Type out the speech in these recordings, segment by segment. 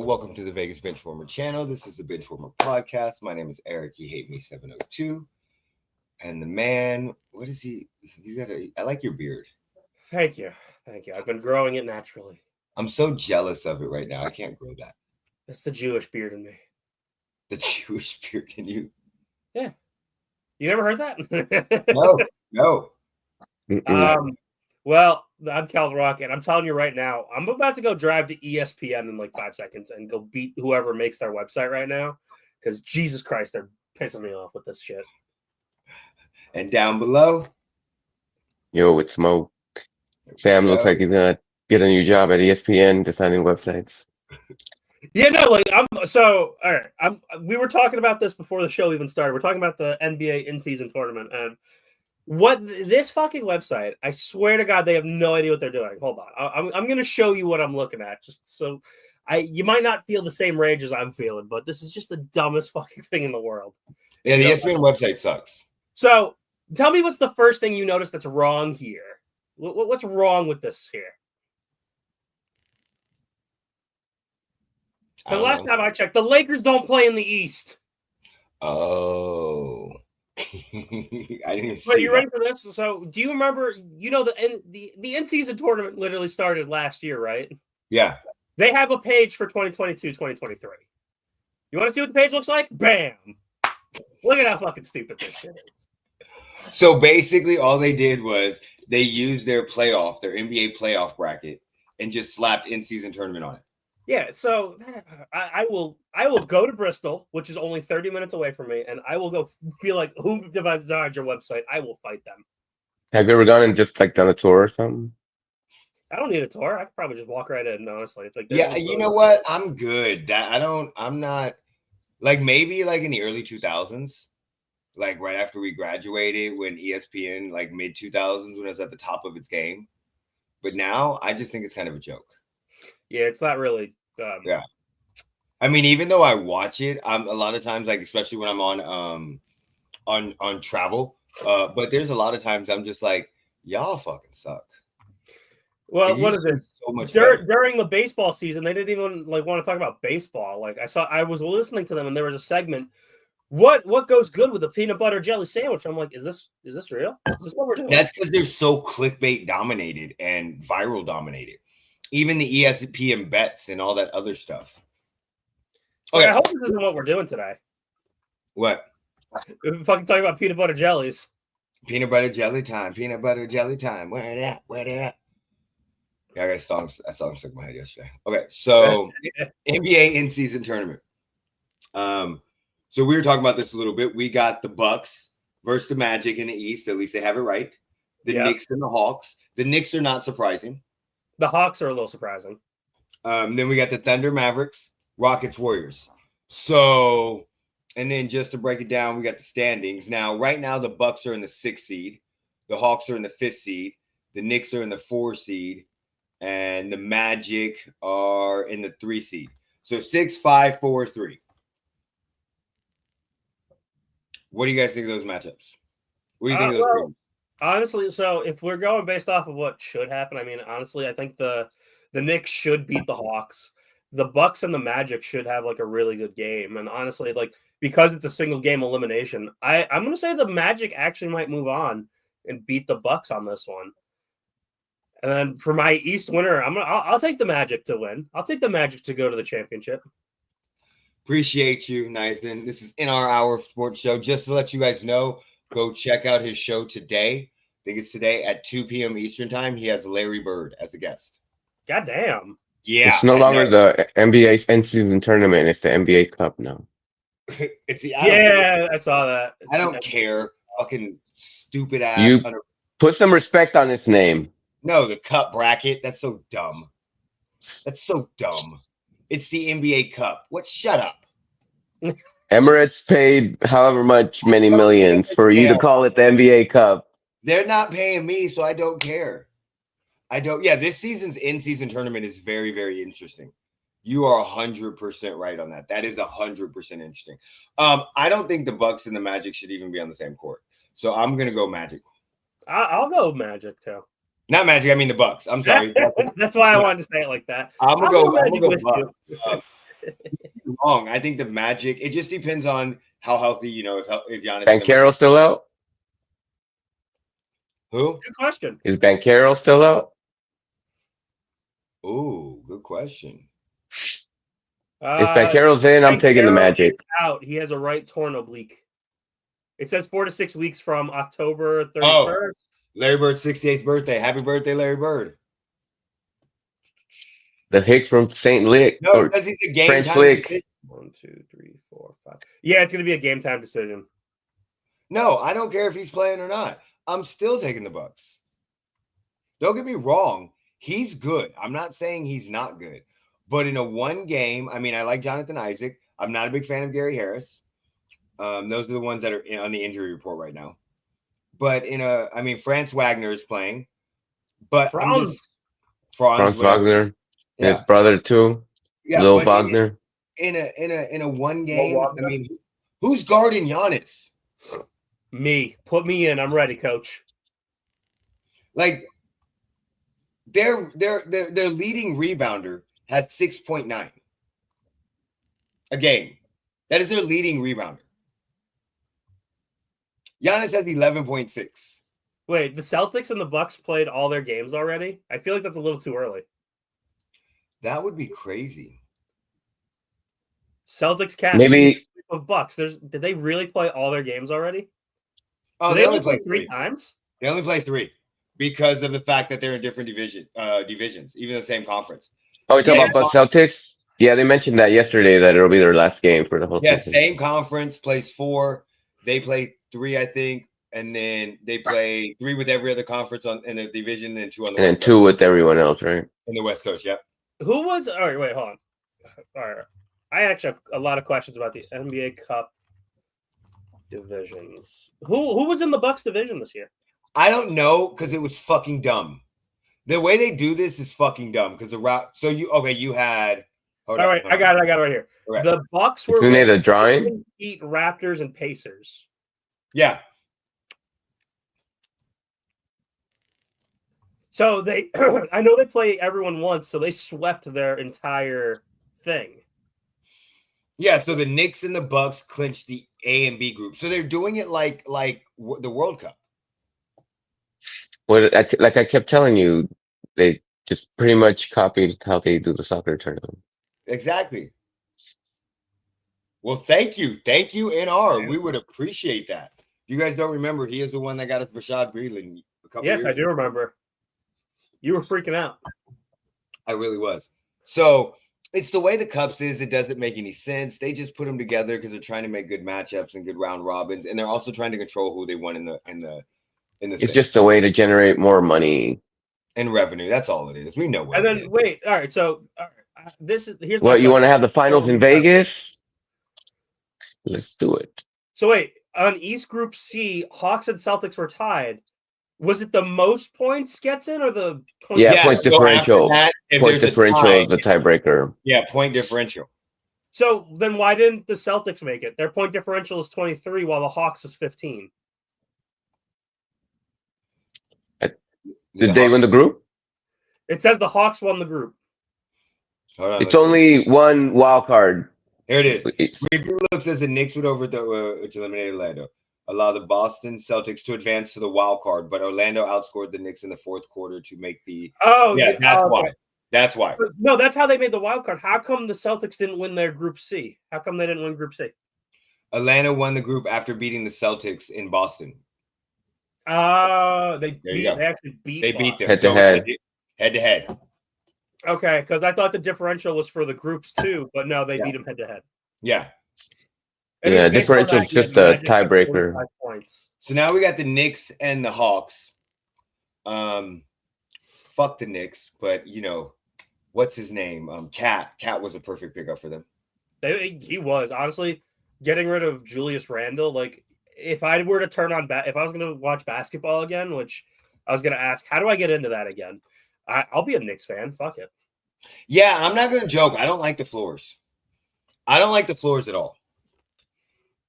Welcome to the Vegas Benchwarmer channel. This is the Benchwarmer podcast. My name is Eric. He hate me 702. And the man, what is he? I like your beard. Thank you. I've been growing it naturally. I'm so jealous of it right now. I can't grow that. It's the Jewish beard in me. The Jewish beard in you? Yeah. You never heard that? No. Well, I'm Cal Rock, and I'm telling you right now, I'm about to go drive to ESPN in like 5 seconds and go beat whoever makes their website right now. Because Jesus Christ, they're pissing me off with this shit. And down below, yo, it's Mo. Sam looks like he's gonna get a new job at ESPN designing websites. Yeah, no, like all right. We were talking about this before the show even started. We're talking about the NBA in-season tournament, and what this fucking website, I swear to God, they have no idea what they're doing. Hold on. I'm going to show you what I'm looking at, just so you might not feel the same rage as I'm feeling, but this is just the dumbest fucking thing in the world. Yeah, the ESPN website sucks. So tell me what's the first thing you notice that's wrong here? What's wrong with this here? The last time I checked, the Lakers don't play in the East. Oh. I didn't see But you ready for this? So, do you remember? You know, the in-season tournament literally started last year, right? Yeah. They have a page for 2022-2023. You want to see what the page looks like? Bam! Look at how fucking stupid this shit is. So basically, all they did was they used their NBA playoff bracket, and just slapped in-season tournament on it. Yeah, so I will go to Bristol, which is only 30 minutes away from me, and I will go be like, who designed your website? I will fight them. Have you ever gone and just like done a tour or something? I don't need a tour. I could probably just walk right in, honestly. It's like, yeah, you know what? I'm good. I'm not, like, maybe like in the early 2000s, like right after we graduated, when ESPN, like mid 2000s, when it was at the top of its game. But now I just think it's kind of a joke. Yeah, it's not really. Yeah, I mean, even though I watch it, a lot of times, like especially when I'm on travel, but there's a lot of times I'm just like, y'all fucking suck. Well, what is it? So much during the baseball season, they didn't even like want to talk about baseball. Like I was listening to them, and there was a segment. What goes good with a peanut butter jelly sandwich? I'm like, is this real? Is this what we're doing? That's because they're so clickbait dominated and viral dominated. Even the ESPN bets and all that other stuff. Okay, I hope this isn't what we're doing today. What? We're fucking talking about peanut butter jellies. Peanut butter jelly time. Peanut butter jelly time. Where it at? Where it at? Yeah, I got a song stuck in my head yesterday. Okay, so NBA in-season tournament. So we were talking about this a little bit. We got the Bucks versus the Magic in the East. At least they have it right. The Knicks and the Hawks. The Knicks are not surprising. The Hawks are a little surprising. Then we got the Thunder, Mavericks, Rockets, Warriors. So, and then just to break it down, we got the standings. Now, right now, the Bucks are in the 6th seed. The Hawks are in the 5th seed. The Knicks are in the 4th seed. And the Magic are in the 3 seed. So 6, 5, 4, 3. What do you guys think of those matchups? What do you think of those games? Honestly, so if we're going based off of what should happen, I mean, honestly, I think the Knicks should beat the Hawks. The Bucks and the Magic should have like a really good game. And honestly, like because it's a single game elimination, I'm going to say the Magic actually might move on and beat the Bucks on this one. And then for my East winner, I'll take the Magic to win. I'll take the Magic to go to the championship. Appreciate you, Nathan. This is In Our Hour Sports Show. Just to let you guys know, go check out his show today. I think it's today at 2 p.m. Eastern time. He has Larry Bird as a guest. God damn. Yeah. It's no longer the NBA in-season tournament. It's the NBA Cup now. I saw that. I don't care. Fucking stupid ass. You put some respect on its name. No, the Cup bracket. That's so dumb. That's so dumb. It's the NBA Cup. What? Shut up. Emirates paid however many millions for you to call it the NBA Cup. They're not paying me, so I don't care. Yeah, this season's in-season tournament is very, very interesting. You are 100% right on that. That is 100% interesting. I don't think the Bucks and the Magic should even be on the same court. So I'm going to go Magic. I'll go Magic, too. Not Magic, I mean the Bucks. I'm sorry. That's why I wanted to say it like that. I'm gonna go Bucks. wrong. I think the Magic. It just depends on how healthy, if Giannis. Banchero still out? Who? Good question. Is Banchero still out? Ooh, good question. If Banchero's in, I'm taking the Banchero Magic. is out. He has a right torn oblique. It says 4 to 6 weeks from October 31st. Oh, Larry Bird's 68th birthday. Happy birthday, Larry Bird. The Hick from St. Lick. No, it says he's a game French time Lick. decision. 1, 2, 3, 4, 5. Yeah, it's going to be a game time decision. No, I don't care if he's playing or not. I'm still taking the Bucks. Don't get me wrong. He's good. I'm not saying he's not good. But in a one game, I mean, I like Jonathan Isaac. I'm not a big fan of Gary Harris. Those are the ones that are on the injury report right now. But Franz Wagner is playing. But Franz Wagner, yeah. his brother too. Yeah, Lil Wagner. In a one game, I mean, who's guarding Giannis? Me. Put me in. I'm ready, coach. Like their leading rebounder has 6.9 a game. That is their leading rebounder. Giannis has 11.6. Wait, the Celtics and the Bucks played all their games already? I feel like that's a little too early. That would be crazy. Celtics, Cats, Maybe of Bucks. Did they really play all their games already? Oh, they only play three times? They only play 3 because of the fact that they're in different divisions, even the same conference. Oh, you talking about Bucks Celtics? Yeah, they mentioned that yesterday that it'll be their last game for the whole season. Same conference, plays 4. They play 3, I think, and then they play 3 with every other conference in the division, and then 2 on the West Coast. 2 with everyone else, right? In the West Coast, yeah. Who was? All right, wait, hold on. All right, I actually have a lot of questions about the NBA Cup divisions. Who was in the Bucks division this year? I don't know because it was fucking dumb. The way they do this is fucking dumb because the route. So you had. All right, I got it right here. Right. The Bucks were a drawing. Beat Raptors and Pacers. Yeah. So they, I know they play everyone once, so they swept their entire thing. Yeah, so the Knicks and the Bucks clinched the A and B group. So they're doing it like the World Cup. Well, like I kept telling you, they just pretty much copied how they do the soccer tournament. Exactly. Well, thank you, NR. We would appreciate that. If you guys don't remember, he is the one that got us Rashad Breeland a couple years Yes, I do remember. You were freaking out. I really was. So it's the way the Cups is. It doesn't make any sense. They just put them together because they're trying to make good matchups and good round robins, and they're also trying to control who they want in the. It's just a way to generate more money and revenue. That's all it is. We know. And then wait, all right. So here's what you want to have the finals in Vegas. Let's do it. So wait, on East Group C, Hawks and Celtics were tied. Was it the most points gets in or the point differential? Point differential, the tiebreaker. Yeah, point differential. So then why didn't the Celtics make it? Their point differential is 23 while the Hawks is 15. Did they win the group? It says the Hawks won the group. It's only one wild card. Here it is. It says the Knicks would which eliminated Orlando. Allow the Boston Celtics to advance to the wild card, but Orlando outscored the Knicks in the fourth quarter to make the. Oh, yeah, that's why. That's why. No, that's how they made the wild card. How come the Celtics didn't win their Group C? How come they didn't win Group C? Atlanta won the group after beating the Celtics in Boston. They actually beat. They beat them head to head. Head to head. Okay, because I thought the differential was for the groups too, but no, they beat them head to head. Yeah. And yeah, differential is just a tiebreaker. So now we got the Knicks and the Hawks. Fuck the Knicks, but what's his name? Cat was a perfect pickup for them. He was honestly getting rid of Julius Randle. Like, if I were to turn on if I was going to watch basketball again, which I was going to ask, how do I get into that again? I'll be a Knicks fan. Fuck it. Yeah, I'm not going to joke. I don't like the floors. I don't like the floors at all.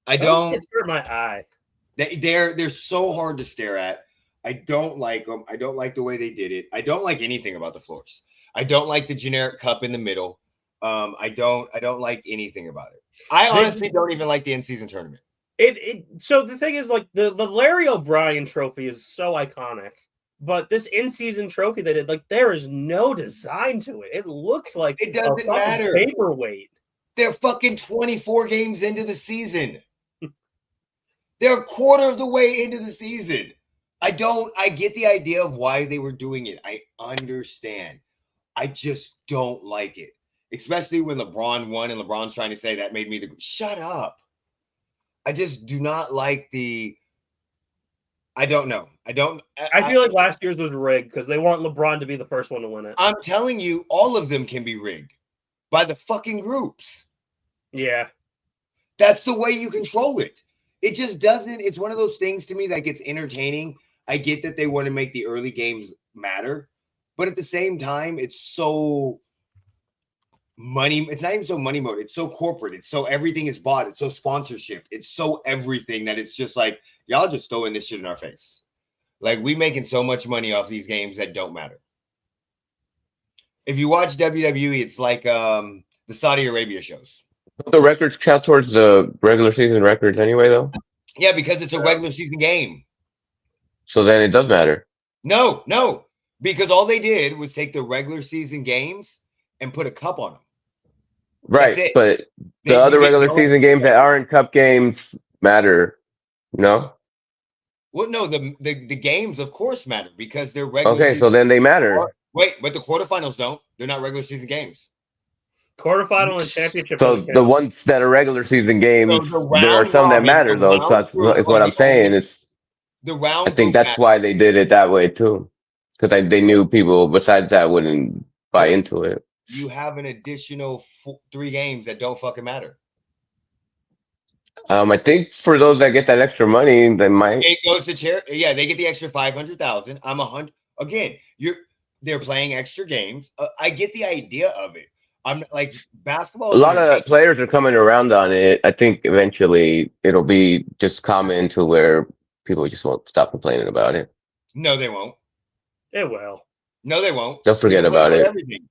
I don't. It's hurt my eye. They're so hard to stare at. I don't like them. I don't like the way they did it. I don't like anything about the floors. I don't like the generic cup in the middle. I don't like anything about it. I honestly don't even like the in-season tournament. So the thing is, like the Larry O'Brien trophy is so iconic, but this in-season trophy they did, like there is no design to it. It looks like it doesn't matter. Paperweight. They're fucking 24 games into the season. They're a quarter of the way into the season. I get the idea of why they were doing it. I understand. I just don't like it. Especially when LeBron won and LeBron's trying to say that made me shut up. I just do not like I don't know. I feel like last year's was rigged because they want LeBron to be the first one to win it. I'm telling you, all of them can be rigged by the fucking groups. Yeah. That's the way you control it. It just doesn't. It's one of those things to me that gets entertaining. I get that they want to make the early games matter, but at the same time, it's so money. It's not even so money mode. It's so corporate. It's so everything is bought. It's so sponsorship. It's so everything that it's just like, y'all just throwing this shit in our face. Like, we making so much money off these games that don't matter. If you watch WWE, it's like the Saudi Arabia shows. The records count towards the regular season records anyway, though? Yeah, because it's a regular season game. So then it does matter. No. Because all they did was take the regular season games and put a cup on them. Right, but the other regular season games that aren't cup games matter, no? Well, no, the games, of course, matter because they're regular. Okay, so then they matter. Wait, but the quarterfinals don't. They're not regular season games. Quarterfinal and championship. So the ones that are regular season games, there are some that matter, though. So that's what I'm saying. It's the round. I think that's why they did it that way too, because they knew people besides that wouldn't buy into it. You have an additional 3 games that don't fucking matter. I think for those that get that extra money, they might. It goes to charity. Yeah, they get the extra 500,000. I'm 100. Again, they're playing extra games. I get the idea of it. I'm like basketball. A lot of players are coming around on it. I think eventually it'll be just common to where people just won't stop complaining about it. No, they won't. It will. No, they won't. They'll forget about it. Everything.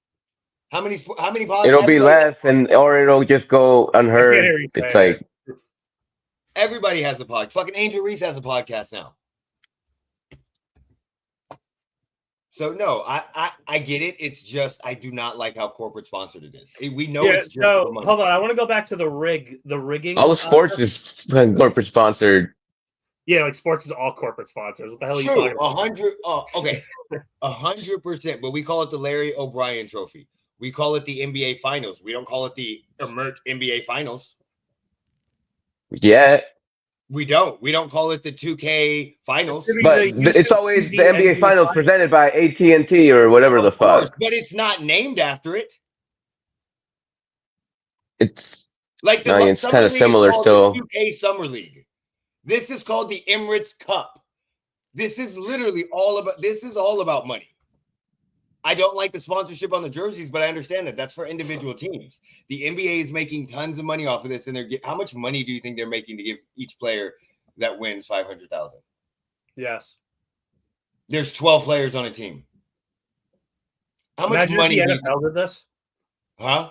How many podcasts? It'll be less, or it'll just go unheard. It's like everybody has a podcast. Fucking Angel Reese has a podcast now. So no, I get it. It's just I do not like how corporate sponsored it is. We know it's just so hold on. I want to go back to the rigging. All sports is corporate sponsored. Yeah, like sports is all corporate sponsors. What the hell are you talking about? 100. Okay, 100%. But we call it the Larry O'Brien Trophy. We call it the NBA Finals. We don't call it the NBA Finals. Yeah. We don't. We don't call it the 2K Finals. But it's always the NBA Finals presented by AT&T or whatever the fuck. But it's not named after it. It's like it's kind of similar still. The 2K Summer League. This is called the Emirates Cup. This is literally all about money. I don't like the sponsorship on the jerseys, but I understand that that's for individual teams. The NBA is making tons of money off of this, and how much money do you think they're making to give each player that wins $500,000? Yes. There's 12 players on a team. How much money? Imagine if the NFL did this. Huh?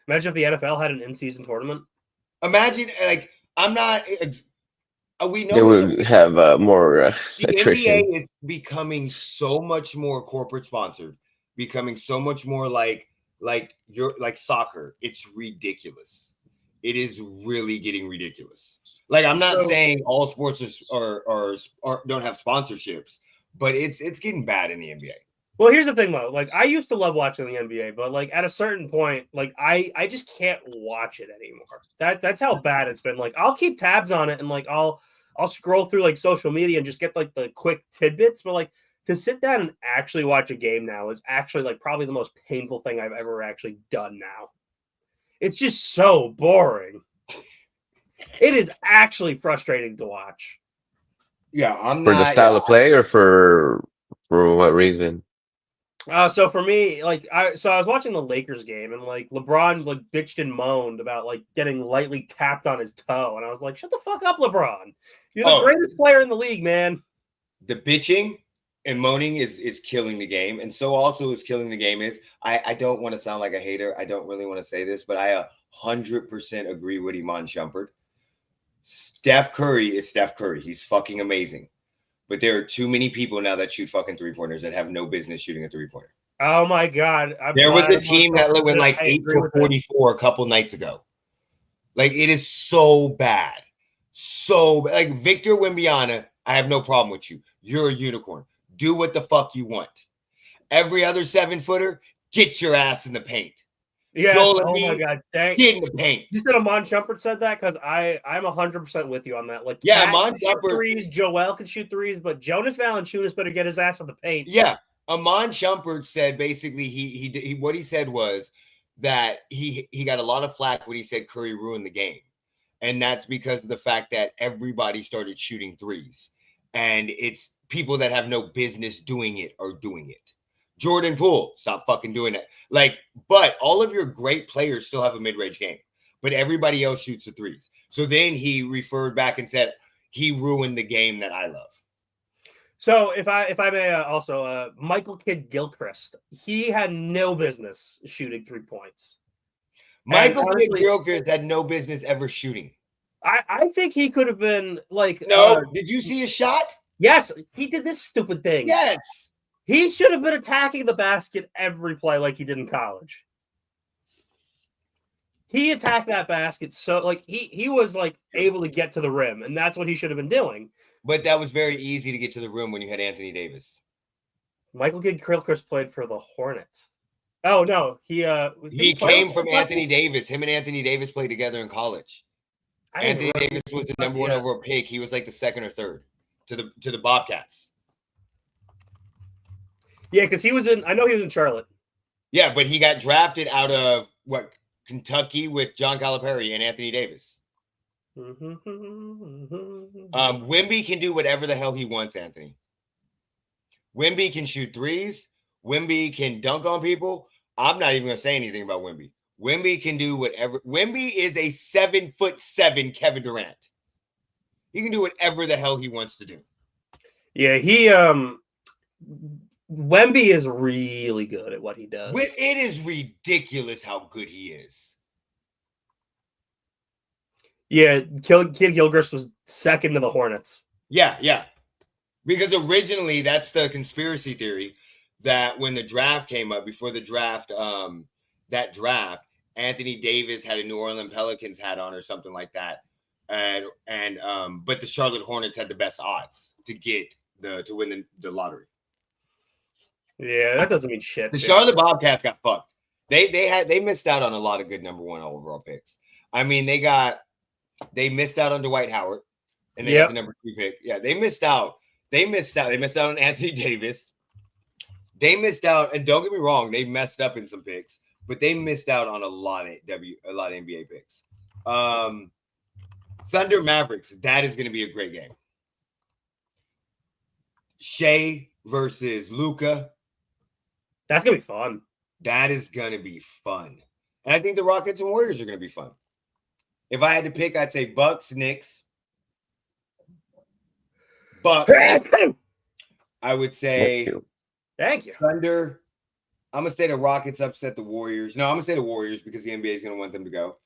Imagine if the NFL had an in-season tournament. Imagine, like, I'm not. We know they would have more the attrition. NBA is becoming so much more corporate sponsored, becoming so much more like soccer. It's ridiculous. It is really getting ridiculous. Like, I'm not saying all sports are don't have sponsorships, but it's getting bad in the NBA. Well, here's the thing though. Like, I used to love watching the NBA, but like at a certain point, like I just can't watch it anymore. That's how bad it's been. Like, I'll keep tabs on it and like I'll scroll through like social media and just get like the quick tidbits, but like to sit down and actually watch a game now is actually like probably the most painful thing I've ever actually done now. It's just so boring. It is actually frustrating to watch. Yeah, I'm for the style of play or for what reason? So for me, like I was watching the Lakers game and like LeBron like bitched and moaned about like getting lightly tapped on his toe, and I was like, "Shut the fuck up, LeBron! You're the greatest player in the league, man." The bitching? and moaning is killing the game. And so also is killing the game is I don't want to sound like a hater. I don't really want to say this, but I 100% agree with Iman Shumpert. Steph Curry is Steph Curry. He's fucking amazing. But there are too many people now that shoot fucking 3-pointers that have no business shooting a 3-pointer. Oh my God. There was a team that went like 8 for 44 a couple nights ago. Like, it is so bad. So like Victor Wembanyama, I have no problem with you. You're a unicorn. Do what the fuck you want. Every other 7-footer, get your ass in the paint. Yes. Joel Oh Embiid, my God. Thank get in the paint. you. Said Iman Shumpert said that because I'm 100% with you on that. Like, yeah, Cat Iman can shoot Shumpert threes, Joel can shoot threes, but Jonas Valanciunas better get his ass in the paint. Yeah, Iman Shumpert said basically he what he said was that he got a lot of flack when he said Curry ruined the game. And that's because of the fact that everybody started shooting threes. And it's people that have no business doing it are doing it. Jordan Poole, stop fucking doing that. Like, but all of your great players still have a mid-range game. But everybody else shoots the threes. So then he referred back and said, he ruined the game that I love. So if I may also, Michael Kidd Gilchrist, he had no business shooting 3 points. Michael Kidd Gilchrist had no business ever shooting. I think he could have been like. No, did you see his shot? Yes, he did this stupid thing. Yes. He should have been attacking the basket every play like he did in college. He attacked that basket so like he was like able to get to the rim, and that's what he should have been doing. But that was very easy to get to the rim when you had Anthony Davis. Michael Kidd Gilchrist played for the Hornets. Oh no, he came from Anthony Davis. Him and Anthony Davis played together in college. Anthony Davis was the number one overall pick. He was like the second or third to the Bobcats. Yeah, because he was in. I know he was in Charlotte. Yeah, but he got drafted out of Kentucky with John Calipari and Anthony Davis. Wemby can do whatever the hell he wants, Anthony. Wemby can shoot threes. Wemby can dunk on people. I'm not even going to say anything about Wemby. Wemby can do whatever. Wemby is a 7'7" Kevin Durant. He can do whatever the hell he wants to do. Yeah, Wemby is really good at what he does. It is ridiculous how good he is. Yeah, Kidd Gilchrist was second to the Hornets. Yeah. Because originally, that's the conspiracy theory that when the draft came up, before the draft, that draft, Anthony Davis had a New Orleans Pelicans hat on or something like that. But the Charlotte Hornets had the best odds to win the lottery. Yeah, that doesn't mean shit. The Charlotte Bobcats got fucked. They missed out on a lot of good number one overall picks. I mean, they missed out on Dwight Howard, and they got the number 3 pick. Yeah, they missed out. They missed out on Anthony Davis. They missed out, and don't get me wrong, they messed up in some picks, but they missed out on a lot of NBA picks. Thunder Mavericks, that is going to be a great game. Shea versus Luka. That's going to be fun. That is going to be fun. And I think the Rockets and Warriors are going to be fun. If I had to pick, I'd say Bucks, Knicks. Bucks. I would say Thank you. Thunder. I'm going to say the Rockets upset the Warriors. No, I'm going to say the Warriors because the NBA is going to want them to go.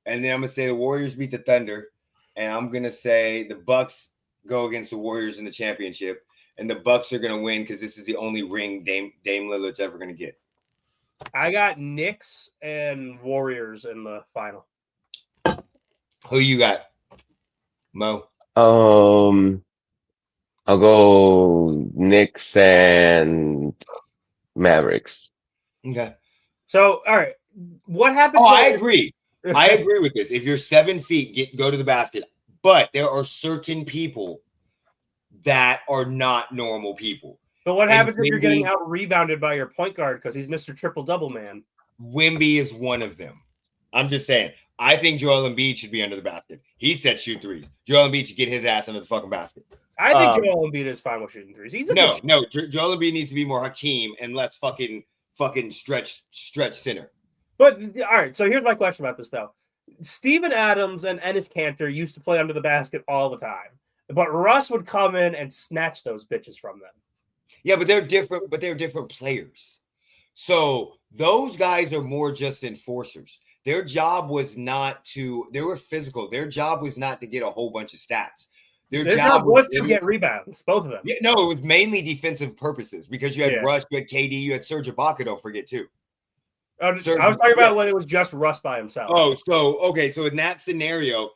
And then I'm going to say the Warriors beat the Thunder. And I'm going to say the Bucks go against the Warriors in the championship. And the Bucks are going to win because this is the only ring Dame Lillard's ever going to get. I got Knicks and Warriors in the final. Who you got, Mo? I'll go Knicks and Mavericks. Okay. So, all right. What happens? I agree. I agree with this. If you're 7 feet, go to the basket. But there are certain people that are not normal people. But what happens if you're getting out rebounded by your point guard because he's Mr. Triple-Double man? Wemby is one of them. I'm just saying. I think Joel Embiid should be under the basket. He said shoot threes. Joel Embiid should get his ass under the fucking basket. I think Joel Embiid is fine with shooting threes. No. Joel Embiid needs to be more Hakeem and less fucking stretch center. But all right, so here's my question about this though. Steven Adams and Enes Kanter used to play under the basket all the time, but Russ would come in and snatch those bitches from them. Yeah, but they're different. But they're different players. So those guys are more just enforcers. Their job was not to. They were physical. Their job was not to get a whole bunch of stats. Their job job was to get rebounds, both of them. Yeah, no, it was mainly defensive purposes because you had Yeah. Russ, you had KD, you had Serge Ibaka. Don't forget too. I was talking about when it was just Russ by himself. Oh, so okay, so in that scenario,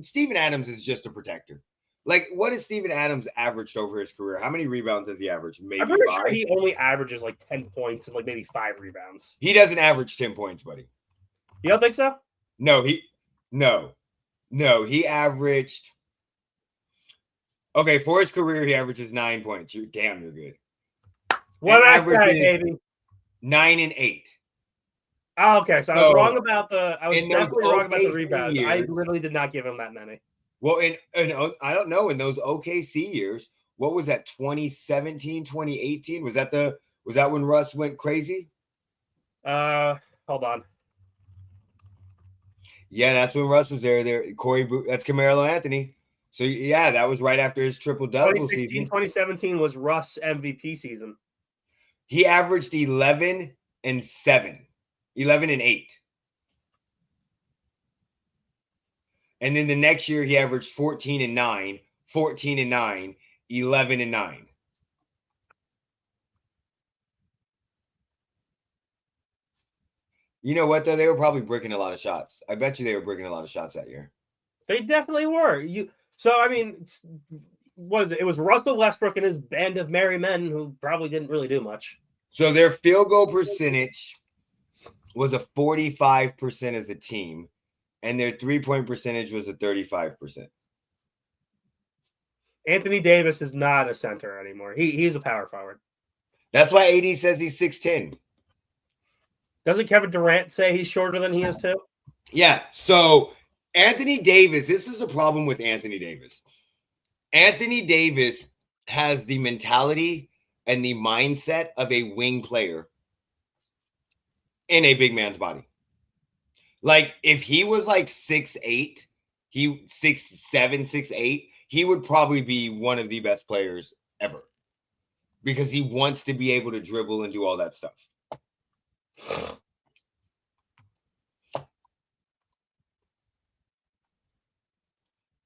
Steven Adams is just a protector. Like, what has Steven Adams averaged over his career? How many rebounds has he averaged? Maybe I'm pretty 5? sure he only averages like 10 points and like maybe 5 rebounds. He doesn't average 10 points, buddy. You don't think so? No, he averaged. Okay, for his career, he averages 9 points. You're good. What I say, baby? 9 and 8. Oh, okay, so I was wrong about the. I was definitely wrong about the rebounds. Years, I literally did not give him that many. Well, in I don't know, in those OKC years, what was that? 2017, 2018? Was that when Russ went crazy? Hold on. Yeah, that's when Russ was there. That's Carmelo Anthony. So yeah, that was right after his triple-double season. 2017 was Russ MVP season. He averaged 11 and 7. 11 and 8. And then the next year he averaged 14 and 9, 14 and 9, 11 and 9. You know what though? They were probably breaking a lot of shots. I bet you they were breaking a lot of shots that year. They definitely were. So I mean, what is it? It was Russell Westbrook and his band of merry men who probably didn't really do much. So their field goal percentage was a 45% as a team, and their 3-point percentage was a 35%. Anthony Davis is not a center anymore. He's a power forward. That's why AD says he's 6'10". Doesn't Kevin Durant say he's shorter than he is too? Yeah. So Anthony Davis, this is the problem with Anthony Davis. Anthony Davis has the mentality and the mindset of a wing player in a big man's body. Like if he was like 6'8", 6'7", 6'8", he would probably be one of the best players ever because he wants to be able to dribble and do all that stuff.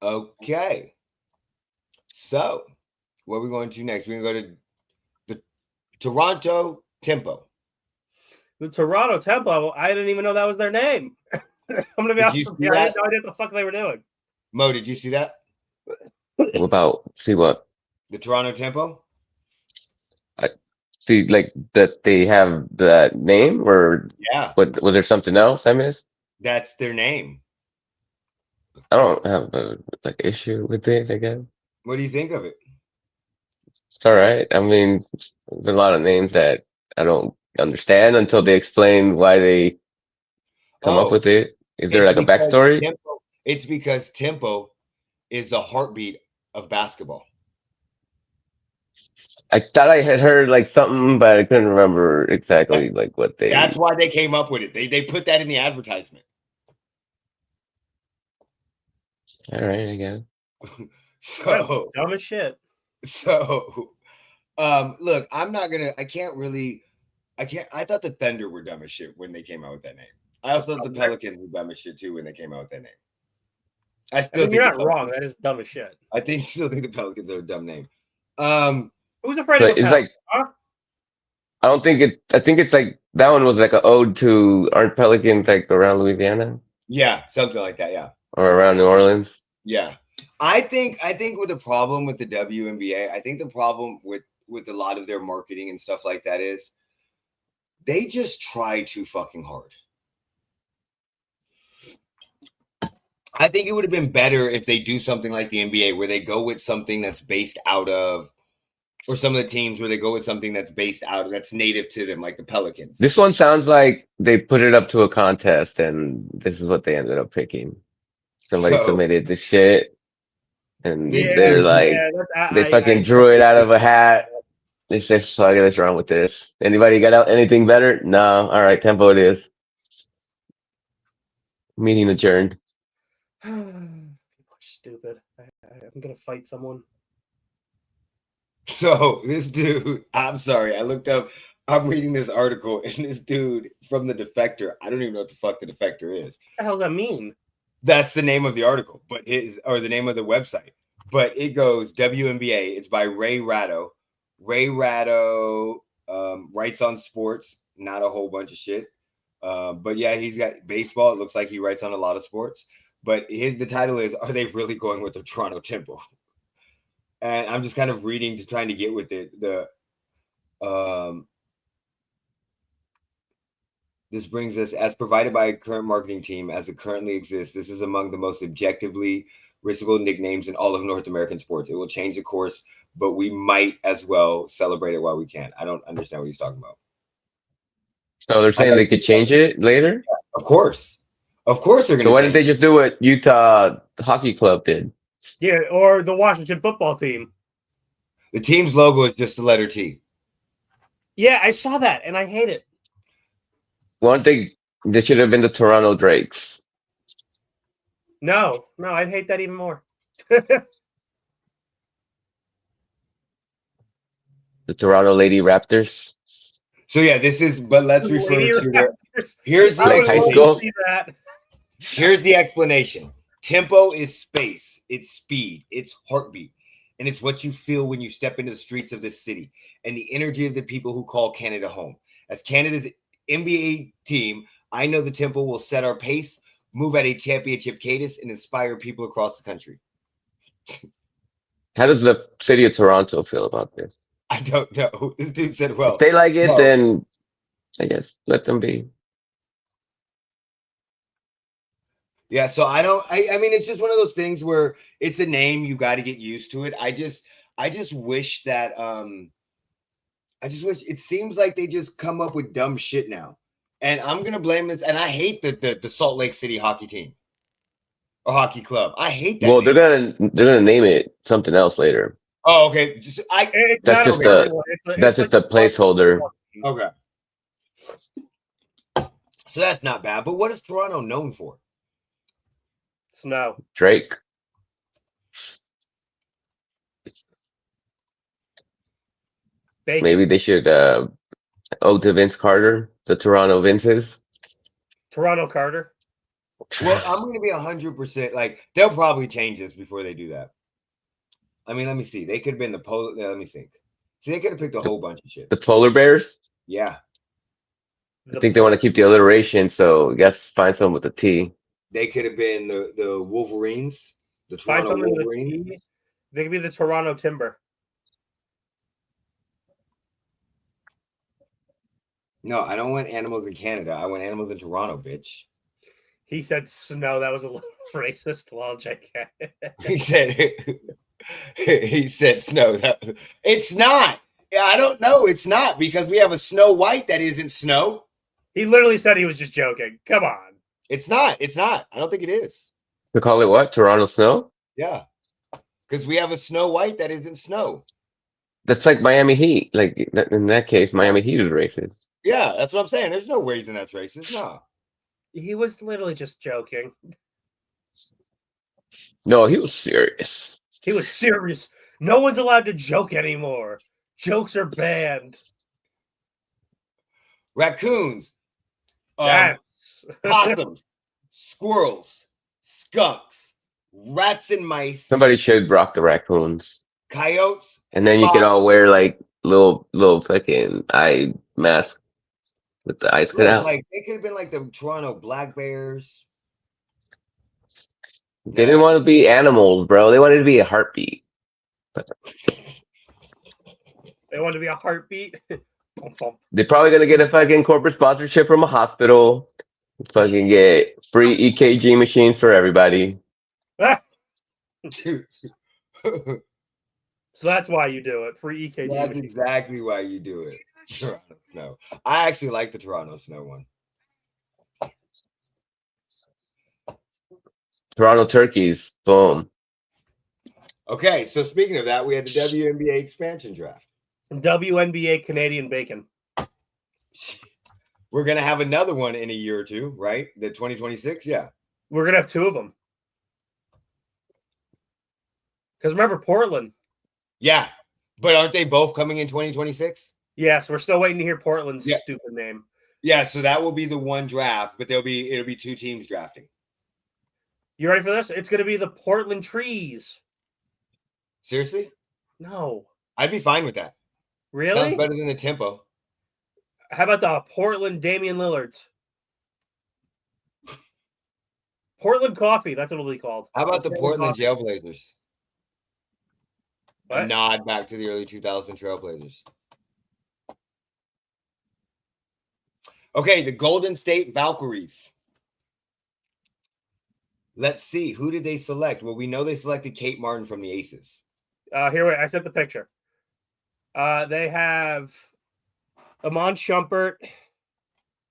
Okay. So, what are we going to next? We're going to go to the Toronto Tempo. The Toronto Tempo? I didn't even know that was their name. I'm going to be honest with you. I had no idea what the fuck they were doing. Mo, did you see that? What about, see what? The Toronto Tempo? I see, like, that they have that name, or yeah. What, was there something else I missed? That's their name. I don't have a issue with it, I guess. What do you think of it? It's all right. I mean, there's a lot of names that I don't understand until they explain why they come up with it. Is there like a backstory? It's because Tempo is the heartbeat of basketball. I thought I had heard like something, but I couldn't remember exactly like what they. That's why they came up with it. They put that in the advertisement. All right, I guess. So dumb as shit. So, look, I thought the Thunder were dumb as shit when they came out with that name. I also thought the Pelicans were dumb as shit too when they came out with that name. I think you're not wrong. That is dumb as shit. I still think the Pelicans are a dumb name. Who's afraid of it's like, huh? I don't think it. I think it's like that one was like an ode to, aren't Pelicans like around Louisiana? Yeah, something like that. Yeah, or around New Orleans. Yeah, I think with the problem with the WNBA, I think the problem with a lot of their marketing and stuff like that is they just try too fucking hard. I think it would have been better if they do something like the NBA where they go with something that's based out of, or some of the teams where they go with something that's based out of, that's native to them, like the Pelicans. This one sounds like they put it up to a contest and this is what they ended up picking. Somebody submitted the shit and they're like, they fucking drew it out of a hat. They said, fuck it, let's run with this. Anybody got out anything better? No. All right, Tempo it is. Meeting adjourned. People are stupid. I'm gonna fight someone. So this dude, I'm sorry, I looked up. I'm reading this article, and this dude from the Defector. I don't even know what the fuck the Defector is. What the hell does that mean? That's the name of the article, but or the name of the website. But it goes WNBA. It's by Ray Ratto. Ray Ratto writes on sports, not a whole bunch of shit. But yeah, he's got baseball. It looks like he writes on a lot of sports. But the title is, "Are they really going with the Toronto Temple?" And I'm just kind of reading to trying to get with it. This brings us, as provided by a current marketing team as it currently exists, this is among the most objectively riskable nicknames in all of North American sports. It will change the course, but we might as well celebrate it while we can. I don't understand what he's talking about. So they're saying they could change it later? Of course. Of course they're going to. So why didn't they just do what Utah Hockey Club did? Yeah, or the Washington football team. The team's logo is just the letter T. Yeah, I saw that, and I hate it. One thing, they should have been the Toronto Drakes. No, I'd hate that even more. The Toronto Lady Raptors. So yeah, this is, but let's refer to their, here's the like high school. Here's the explanation. Tempo is space, it's speed, it's heartbeat, and it's what you feel when you step into the streets of this city and the energy of the people who call Canada home. As Canada's NBA team, I know the Tempo will set our pace, move at a championship cadence, and inspire people across the country. How does the city of Toronto feel about this? I don't know. This dude said, well, if they like it, then I guess let them be. Yeah, so I mean, it's just one of those things where it's a name, you got to get used to it. I just wish that it seems like they just come up with dumb shit now. And I'm gonna blame this, and I hate the Salt Lake City hockey team or hockey club. I hate that. Well, name. they're gonna name it something else later. Oh, okay. That's just a placeholder. Okay. So that's not bad. But what is Toronto known for? Snow. Drake. Bacon. Maybe they should ode to Vince Carter, the Toronto Vinces. Toronto Carter. Well, I'm going to be 100%. Like, they'll probably change this before they do that. I mean, let me see. They could have been the polar. Let me think. See, they could have picked a whole bunch of shit. The polar bears? Yeah. I think they want to keep the alliteration, so I guess find something with a T. They could have been the Wolverines. The Toronto Wolverines. They could be the Toronto Timber. No, I don't want animals in Canada. I want animals in Toronto, bitch. He said snow. That was a little racist. Well, JK. He said snow. It's not. I don't know. It's not, because we have a Snow White that isn't snow. He literally said he was just joking. Come on. It's not. It's not. I don't think it is. To call it what? Toronto Snow? Yeah. Because we have a Snow White that isn't snow. That's like Miami Heat. Like, in that case, Miami Heat is racist. Yeah, that's what I'm saying. There's no reason that's racist. No. He was literally just joking. No, he was serious. He was serious. No one's allowed to joke anymore. Jokes are banned. Raccoons. Possums. Squirrels. Skunks. Rats and mice. Somebody should rock the raccoons. Coyotes. And then you could all wear like little fucking eye mask with the eyes cut out. Like, they could have been like the Toronto Black Bears. They didn't want to be animals, bro. They wanted to be a heartbeat. They wanted to be a heartbeat. They're probably gonna get a fucking corporate sponsorship from a hospital. Fucking get free EKG machines for everybody. So that's why you do it. Free EKG. That's exactly why you do it. Toronto Snow. I actually like the Toronto Snow one. Toronto Turkeys. Boom. Okay, so speaking of that, we had the WNBA expansion draft. WNBA Canadian Bacon. We're going to have another one in a year or two, right? The 2026? Yeah. We're going to have two of them. Because remember, Portland. Yeah. But aren't they both coming in 2026? Yes, we're still waiting to hear Portland's stupid name. Yeah, so that will be the one draft, but it'll be 2 teams drafting. You ready for this? It's going to be the Portland Trees. Seriously? No. I'd be fine with that. Really? Sounds better than the tempo. How about the Portland Damian Lillards? Portland Coffee. That's what it'll be called. How about the Portland Trailblazers? What? A nod back to the early 2000 Trailblazers. Okay, the Golden State Valkyries. Let's see. Who did they select? Well, we know they selected Kate Martin from the Aces. Here, I sent the picture. They have Amon Shumpert.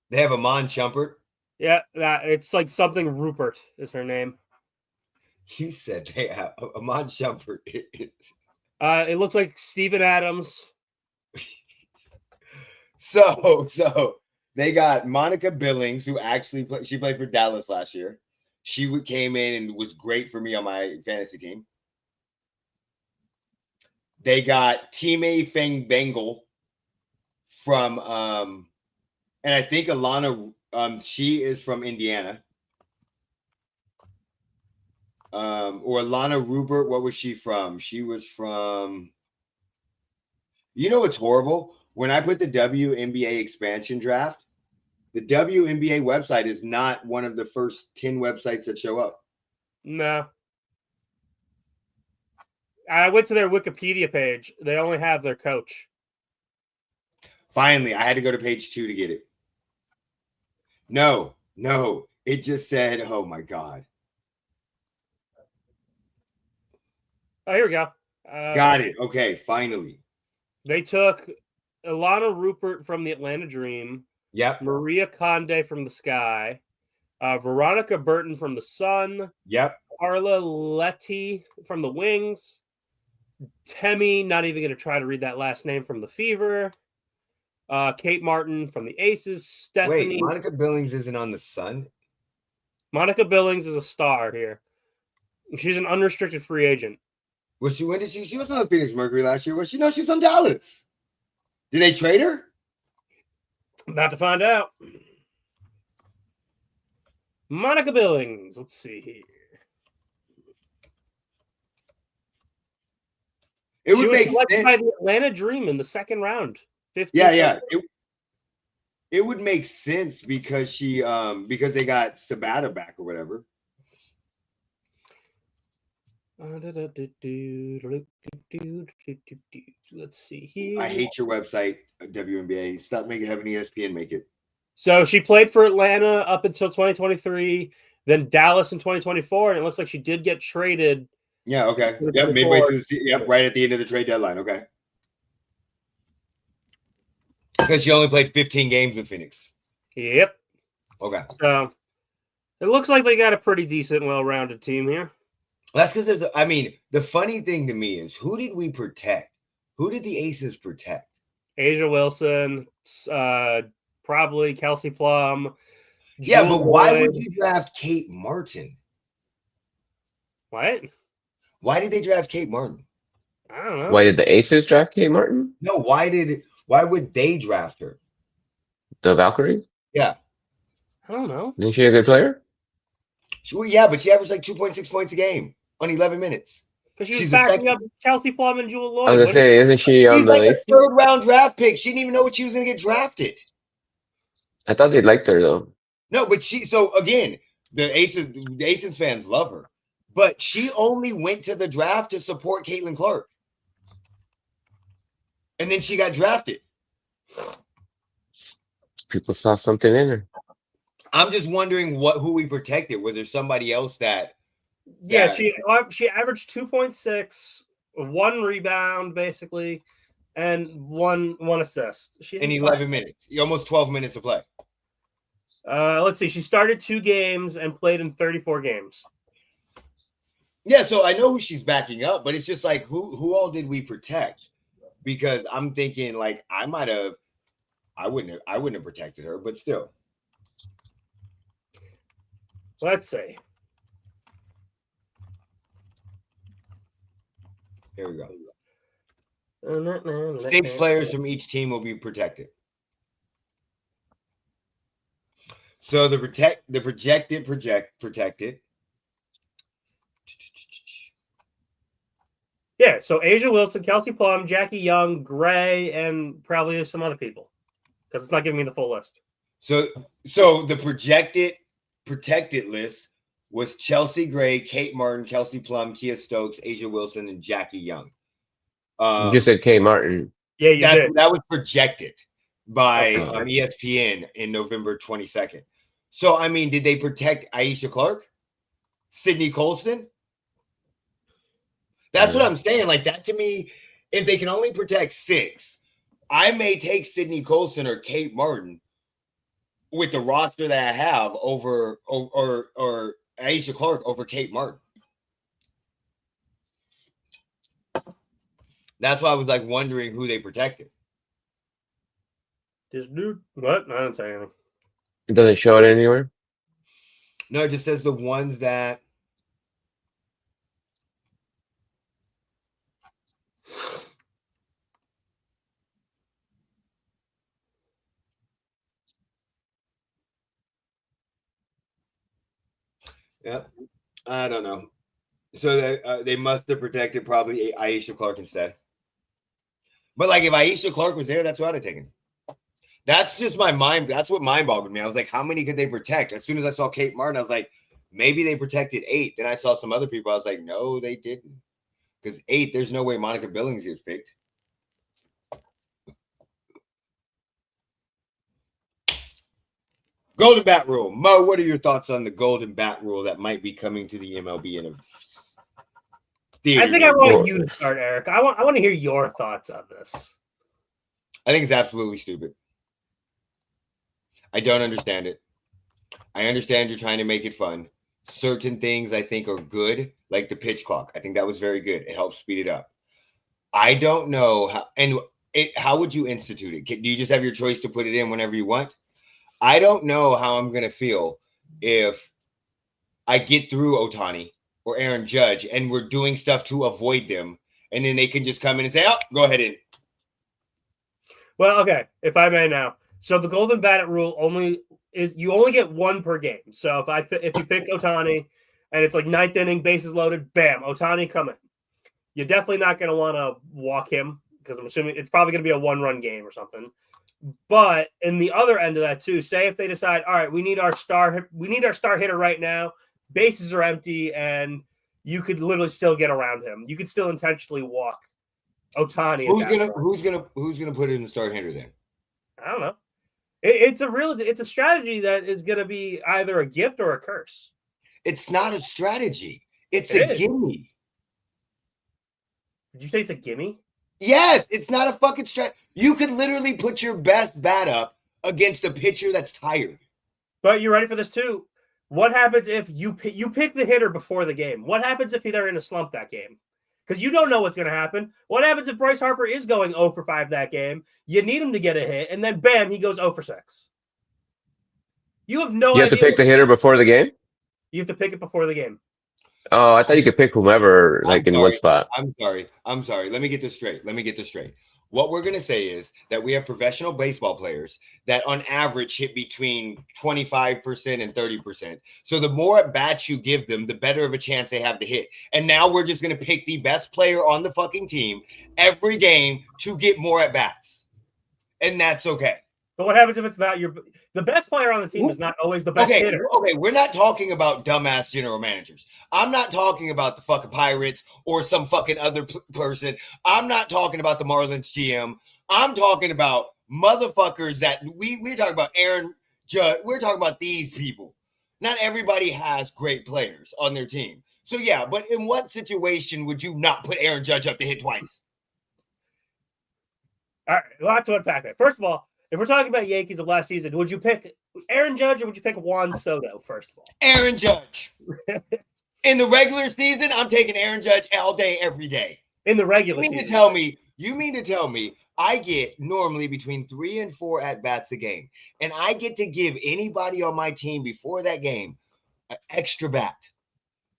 They have Amon Shumpert. Yeah, it's like something Rupert is her name. He said they have Amon Shumpert. It looks like Steven Adams. So they got Monica Billings, who actually she played for Dallas last year. She came in and was great for me on my fantasy team. They got Time Feng Bengal from and I think Alana she is from Indiana. Or Alana Rupert, what was she from? She was from, you know, it's horrible. When I put the WNBA expansion draft, the WNBA website is not one of the first 10 websites that show up. No. I went to their Wikipedia page. They only have their coach. Finally, I had to go to page 2 to get it. No. It just said, oh my God. Oh, here we go. Got it. Okay, finally. They took Alana Rupert from the Atlanta Dream. Yep. Maria Conde from the Sky. Veronica Burton from the Sun. Yep. Carla Letty from the Wings. Temi, not even going to try to read that last name, from the Fever. Kate Martin from the Aces. Stephanie. Wait, Monica Billings isn't on the Sun? Monica Billings is a star here. She's an unrestricted free agent. Was she? When did she? She was on the Phoenix Mercury last year. Was she? No, she's on Dallas. Did they trade her? About to find out. Monica Billings. Let's see here. It would make sense by the Atlanta Dream in the second round. 15th yeah. It would make sense because she because they got Sabata back or whatever. Let's see here. I hate your website, WNBA. Stop having ESPN make it. So she played for Atlanta up until 2023, then Dallas in 2024, and it looks like she did get traded. Yeah, okay. Yep, midway through the season. Yep, right at the end of the trade deadline. Okay. Because she only played 15 games with Phoenix. Yep. Okay. So it looks like they got a pretty decent, well-rounded team here. That's because the funny thing to me is, who did we protect? Who did the Aces protect? Asia Wilson, probably Kelsey Plum. Yeah, but why would you draft Kate Martin? What? Why did they draft Kate Martin? I don't know. Why did the Aces draft Kate Martin? No, why would they draft her? The Valkyries? Yeah. I don't know. Isn't she a good player? Yeah, but she averaged like 2.6 points a game on 11 minutes. Because she was backing up Chelsea Plum and Jewel Lloyd. I was gonna say, isn't she on the like a third round draft pick? She didn't even know what she was gonna get drafted. I thought they liked her though. No, but so again, the Aces fans love her, but she only went to the draft to support Caitlin Clark, and then she got drafted. People saw something in her. I'm just wondering who we protected. Was there somebody else that? Yeah, she averaged 2.6, 1 rebound basically, and one assist. In 11 minutes, almost 12 minutes to play. Let's see. She started 2 games and played in 34 games. Yeah, so I know who she's backing up, but it's just like who all did we protect? Because I'm thinking like I wouldn't have protected her, but still. Let's see. Here we go. 6 players from each team will be protected. So the protected. Yeah, so Asia Wilson, Kelsey Plum, Jackie Young, Gray, and probably some other people, because it's not giving me the full list. So the protected list was Chelsea Gray, Kate Martin, Kelsey Plum, Kia Stokes, Asia Wilson, and Jackie Young. You just said Kate Martin. Yeah, you did. That was projected by ESPN in November 22nd. So, I mean, did they protect Aisha Clark? Sydney Colston? That's what I'm saying. Like, that to me, if they can only protect 6, I may take Sydney Colston or Kate Martin with the roster that I have over or Aisha Clark over Kate Martin. That's why I was like wondering who they protected. This dude, what? I didn't say anything. It doesn't show it anywhere? No, it just says the ones that. Yeah, I don't know. So they must have protected probably Aisha Clark instead. But like if Aisha Clark was there, that's what I'd have taken. That's just my mind. That's what mind boggled me. I was like, how many could they protect? As soon as I saw Kate Martin, I was like, maybe they protected 8. Then I saw some other people. I was like, no, they didn't. Because 8, there's no way Monica Billings gets picked. Golden Bat Rule. Mo, what are your thoughts on the Golden Bat Rule that might be coming to the MLB in a theory? I think I want you to start, Eric. I want to hear your thoughts on this. I think it's absolutely stupid. I don't understand it. I understand you're trying to make it fun. Certain things I think are good, like the pitch clock. I think that was very good. It helps speed it up. I don't know how would you institute it? Do you just have your choice to put it in whenever you want? I don't know how I'm going to feel if I get through Ohtani or Aaron Judge and we're doing stuff to avoid them, and then they can just come in and say, oh, go ahead in. Well, okay, if I may now. So the Golden Bat Rule you only get 1 per game. So if you pick Ohtani and it's like 9th inning, bases loaded, bam, Ohtani coming. You're definitely not going to want to walk him because I'm assuming it's probably going to be a 1-run game or something. But in the other end of that too, say if they decide, all right, we need our star hitter right now, bases are empty, and you could literally still get around him. You could still intentionally walk Ohtani. Who's gonna put in the star hitter then? I don't know. It's a strategy that is gonna be either a gift or a curse. It's not a strategy. It's a gimme. Did you say it's a gimme? Yes, it's not a fucking strat. You could literally put your best bat up against a pitcher that's tired. But you're ready for this too. What happens if you pick the hitter before the game? What happens if they're in a slump that game? Because you don't know what's going to happen. What happens if Bryce Harper is going 0 for 5 that game? You need him to get a hit, and then bam, he goes 0 for 6. You have no idea. You have to pick the hitter before the game? You have to pick it before the game. Oh, I thought you could pick whomever, in what spot. I'm sorry. Let me get this straight. What we're going to say is that we have professional baseball players that on average hit between 25% and 30%. So the more at bats you give them, the better of a chance they have to hit. And now we're just going to pick the best player on the fucking team every game to get more at bats. And that's okay. But what happens if it's not the best player on the team is not always the best hitter? Okay, we're not talking about dumbass general managers. I'm not talking about the fucking Pirates or some fucking other person. I'm not talking about the Marlins GM. I'm talking about motherfuckers that we're talking about Aaron Judge. We're talking about these people. Not everybody has great players on their team. So yeah, but in what situation would you not put Aaron Judge up to hit twice? All right, lots to unpack there. First of all, if we're talking about Yankees of last season, would you pick Aaron Judge or would you pick Juan Soto, first of all? Aaron Judge. In the regular season, I'm taking Aaron Judge all day, every day. In the regular season. You mean to tell me I get normally between 3 and 4 at-bats a game, and I get to give anybody on my team before that game an extra bat.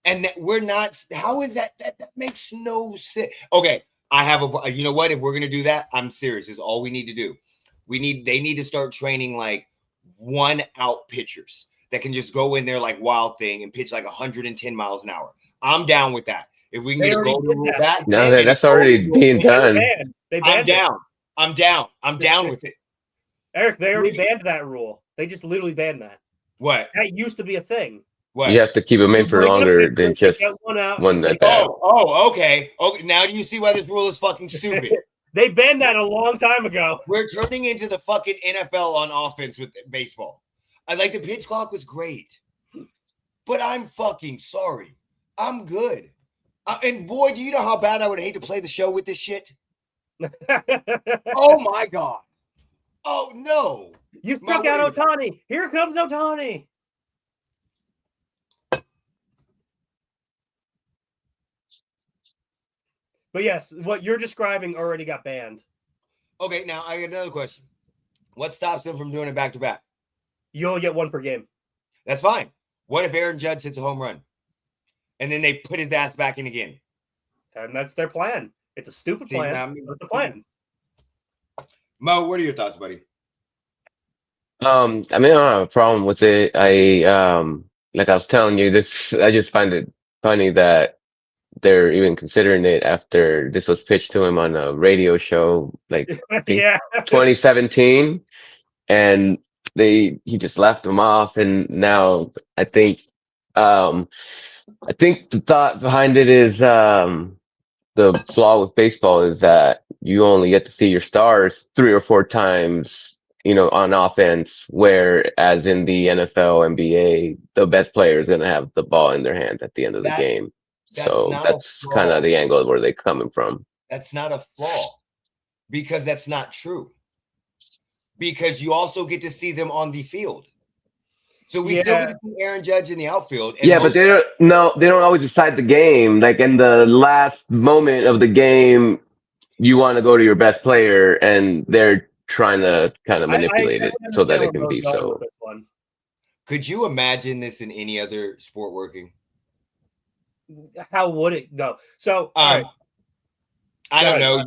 And that we're not – how is that? That makes no sense. Okay, I have a. You know what? If we're gonna do that, I'm serious. Is all we need to do. They need to start training like 1 out pitchers that can just go in there like Wild Thing and pitch like 110 miles an hour. I'm down with that. If we can get a golden rule back, no, that's already being done. They banned it. I'm down with it. Eric, they already banned that rule. They just literally banned that. What? That used to be a thing. What? You have to keep them in for longer than just one at bat. Okay. Now do you see why this rule is fucking stupid? They banned that a long time ago. We're turning into the fucking NFL on offense with baseball. I like the pitch clock was great, but I'm fucking sorry. I'm good. And boy, do you know how bad I would hate to play the show with this shit? Oh my God. Oh no. You struck out Ohtani. Here comes Ohtani. But yes, what you're describing already got banned. Okay, now I got another question. What stops them from doing it back to back? You only get 1 per game. That's fine. What if Aaron Judge hits a home run? And then they put his ass back in again? And that's their plan. It's a stupid plan. It's the plan. Mo, what are your thoughts, buddy? I mean, I don't have a problem with it. Like I was telling you, I just find it funny that they're even considering it after this was pitched to him on a radio show, like 2017, and he just left him off. And now I think the thought behind it is the flaw with baseball is that you only get to see your stars 3 or 4 times, on offense, whereas in the NFL, NBA, the best player is going to have the ball in their hands at the end of the game. So that's kind of the angle where they're coming from. That's not a flaw because that's not true. Because you also get to see them on the field. So we still get to see Aaron Judge in the outfield. And but they don't always decide the game. Like in the last moment of the game, you want to go to your best player, and they're trying to kind of manipulate it so that it can be so. Could you imagine this in any other sport working? How would it go? So I don't know.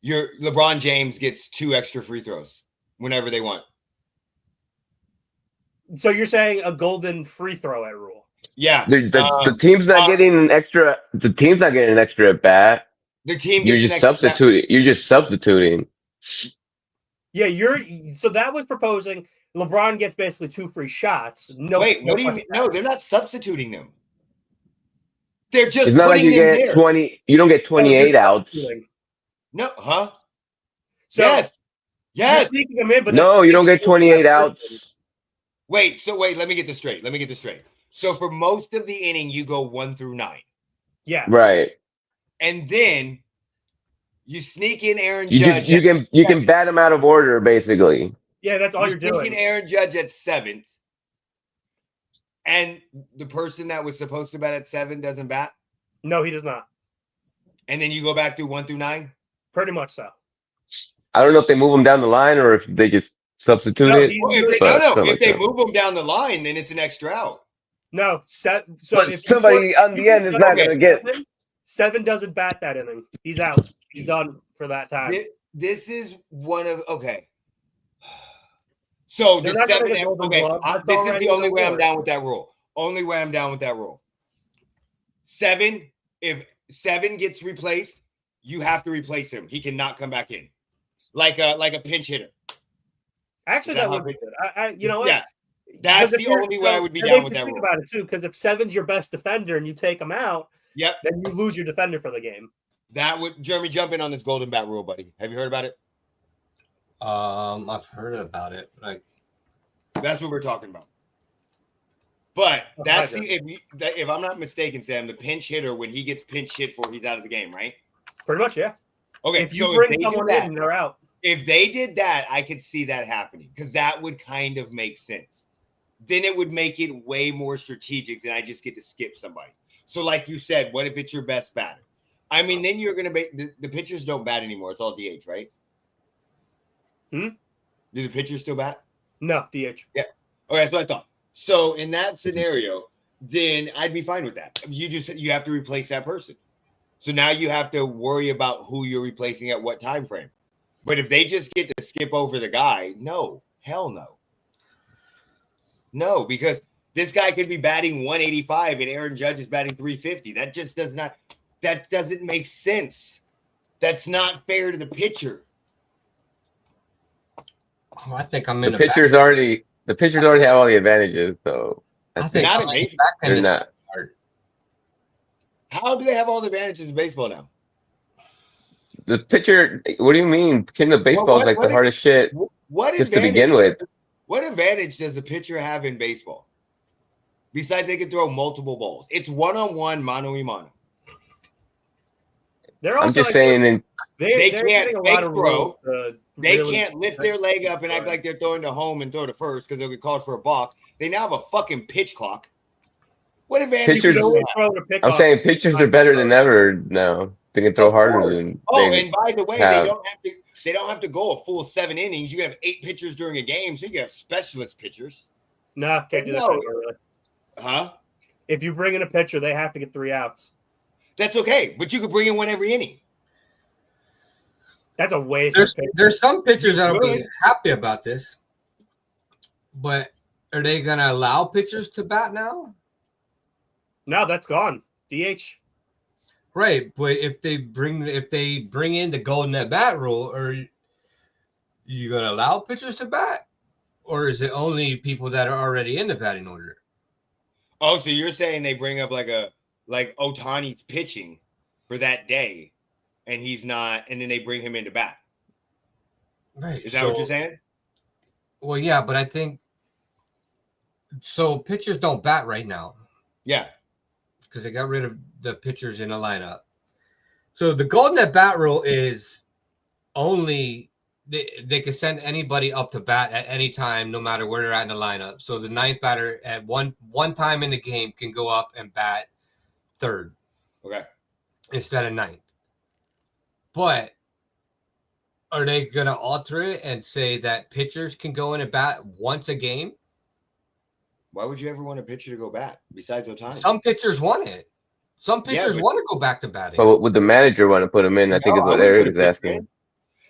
Your LeBron James gets 2 extra free throws whenever they want. So you're saying a golden free throw at rule? Yeah. The team's not getting an extra. The team's not getting an extra at bat. The team gets you're just substituting. You're just substituting. Yeah, so that was proposing LeBron gets basically 2 free shots. No, wait, what do you mean? No, they're not substituting them. They're just it's not like you get there. 20. You don't get 28 outs. No, huh? So yes. You're sneaking them in, but no, you don't get 28 outs. Wait, let me get this straight. So for most of the inning, you go 1 through 9. Yeah. Right. And then you sneak in Aaron Judge. You can bat him out of order, basically. Yeah, that's all you're doing. Sneak in Aaron Judge at 7th. And the person that was supposed to bat at 7 doesn't bat? No, he does not. And then you go back through 1 through 9? Pretty much so. I don't know if they move him down the line or if they just substitute it. If they move him down the line, then it's an extra out. No. So if somebody on the end is not going to get... 7 doesn't bat that inning. He's out. He's done for that time. This is one of... Okay. So the 7, this is the only way I'm down with that rule. Only way I'm down with that rule. 7, if 7 gets replaced, you have to replace him. He cannot come back in, like a pinch hitter. Actually, that would be good. You know what? Yeah, that's the only way I would be down with that rule. Think about it too, because if 7's your best defender and you take him out, then you lose your defender for the game. That would Jeremy jump in on this golden bat rule, buddy. Have you heard about it? I've heard about it. That's what we're talking about. But that's if I'm not mistaken, Sam, the pinch hitter, when he gets pinch hit for, he's out of the game, right? Pretty much, yeah. Okay, if you bring someone in, they're out. If they did that, I could see that happening because that would kind of make sense. Then it would make it way more strategic than I just get to skip somebody. So like you said, what if it's your best batter? I mean, then you're going to the pitchers don't bat anymore. It's all DH, right? Do the pitchers still bat? No, DH. Yeah. Okay, that's what I thought. So in that scenario, then I'd be fine with that. You have to replace that person. So now you have to worry about who you're replacing at what time frame. But if they just get to skip over the guy, no, hell no. No, because this guy could be batting 185 and Aaron Judge is batting 350. That just doesn't make sense. That's not fair to the pitcher. Oh, I think I'm in the pitchers already have all the advantages, so I think not in baseball. They're not. How do they have all the advantages in baseball now? The pitcher, what do you mean? King of baseball is like the hardest shit just to begin with. What advantage does a pitcher have in baseball? Besides they can throw multiple balls. It's one-on-one, mano-a-mano. I'm just saying they can't fake throw. They can't lift their leg up and act like they're throwing to home and throw to first because they'll get called for a balk. They now have a fucking pitch clock. What advantage pitchers, I'm saying pitchers are better than ever now. They can throw harder than. And by the way, they don't have to go a full 7 innings. You can have 8 pitchers during a game, so you can have specialist pitchers. No, can't do that. Really. Huh? If you bring in a pitcher, they have to get 3 outs. That's okay, but you could bring in one every inning. That's a waste. There's some pitchers that'll be happy about this, but are they going to allow pitchers to bat now? No, that's gone. DH. Right, but if they bring in the golden at bat rule, are you going to allow pitchers to bat, or is it only people that are already in the batting order? Oh, so you're saying they bring up like Ohtani's pitching for that day, and he's not, and then they bring him into bat. Right. Is that what you're saying? Well, yeah, but I think so. Pitchers don't bat right now. Yeah. Because they got rid of the pitchers in the lineup. So the golden at bat rule is only they can send anybody up to bat at any time, no matter where they're at in the lineup. So the 9th batter at one time in the game can go up and bat 3rd. Okay. Instead of 9th. But are they going to alter it and say that pitchers can go in and bat once a game? Why would you ever want a pitcher to go bat besides Ohtani? Some pitchers want it. Some pitchers want to go back to batting. But would the manager want to put him in? I think is what Eric is asking.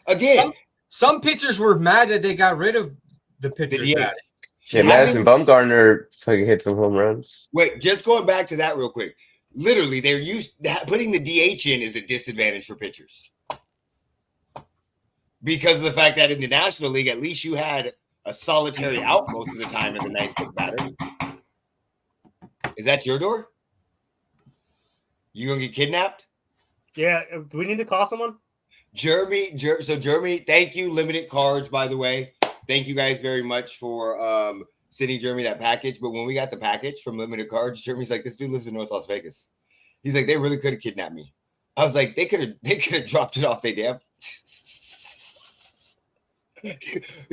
Again, some pitchers were mad that they got rid of the pitchers batting. Yeah, Madison Bumgarner fucking hit some home runs. Wait, just going back to that real quick. Literally, they're putting the DH in is a disadvantage for pitchers. Because of the fact that in the National League, at least you had a solitary out most of the time in the 9th batter. Is that your door? You gonna get kidnapped? Yeah. Do we need to call someone? Jeremy, thank you. Limited cards, by the way. Thank you guys very much for sending Jeremy that package. But when we got the package from Limited Cards, Jeremy's like, this dude lives in North Las Vegas. He's like, they really could have kidnapped me. I was like, they could have dropped it off they damn.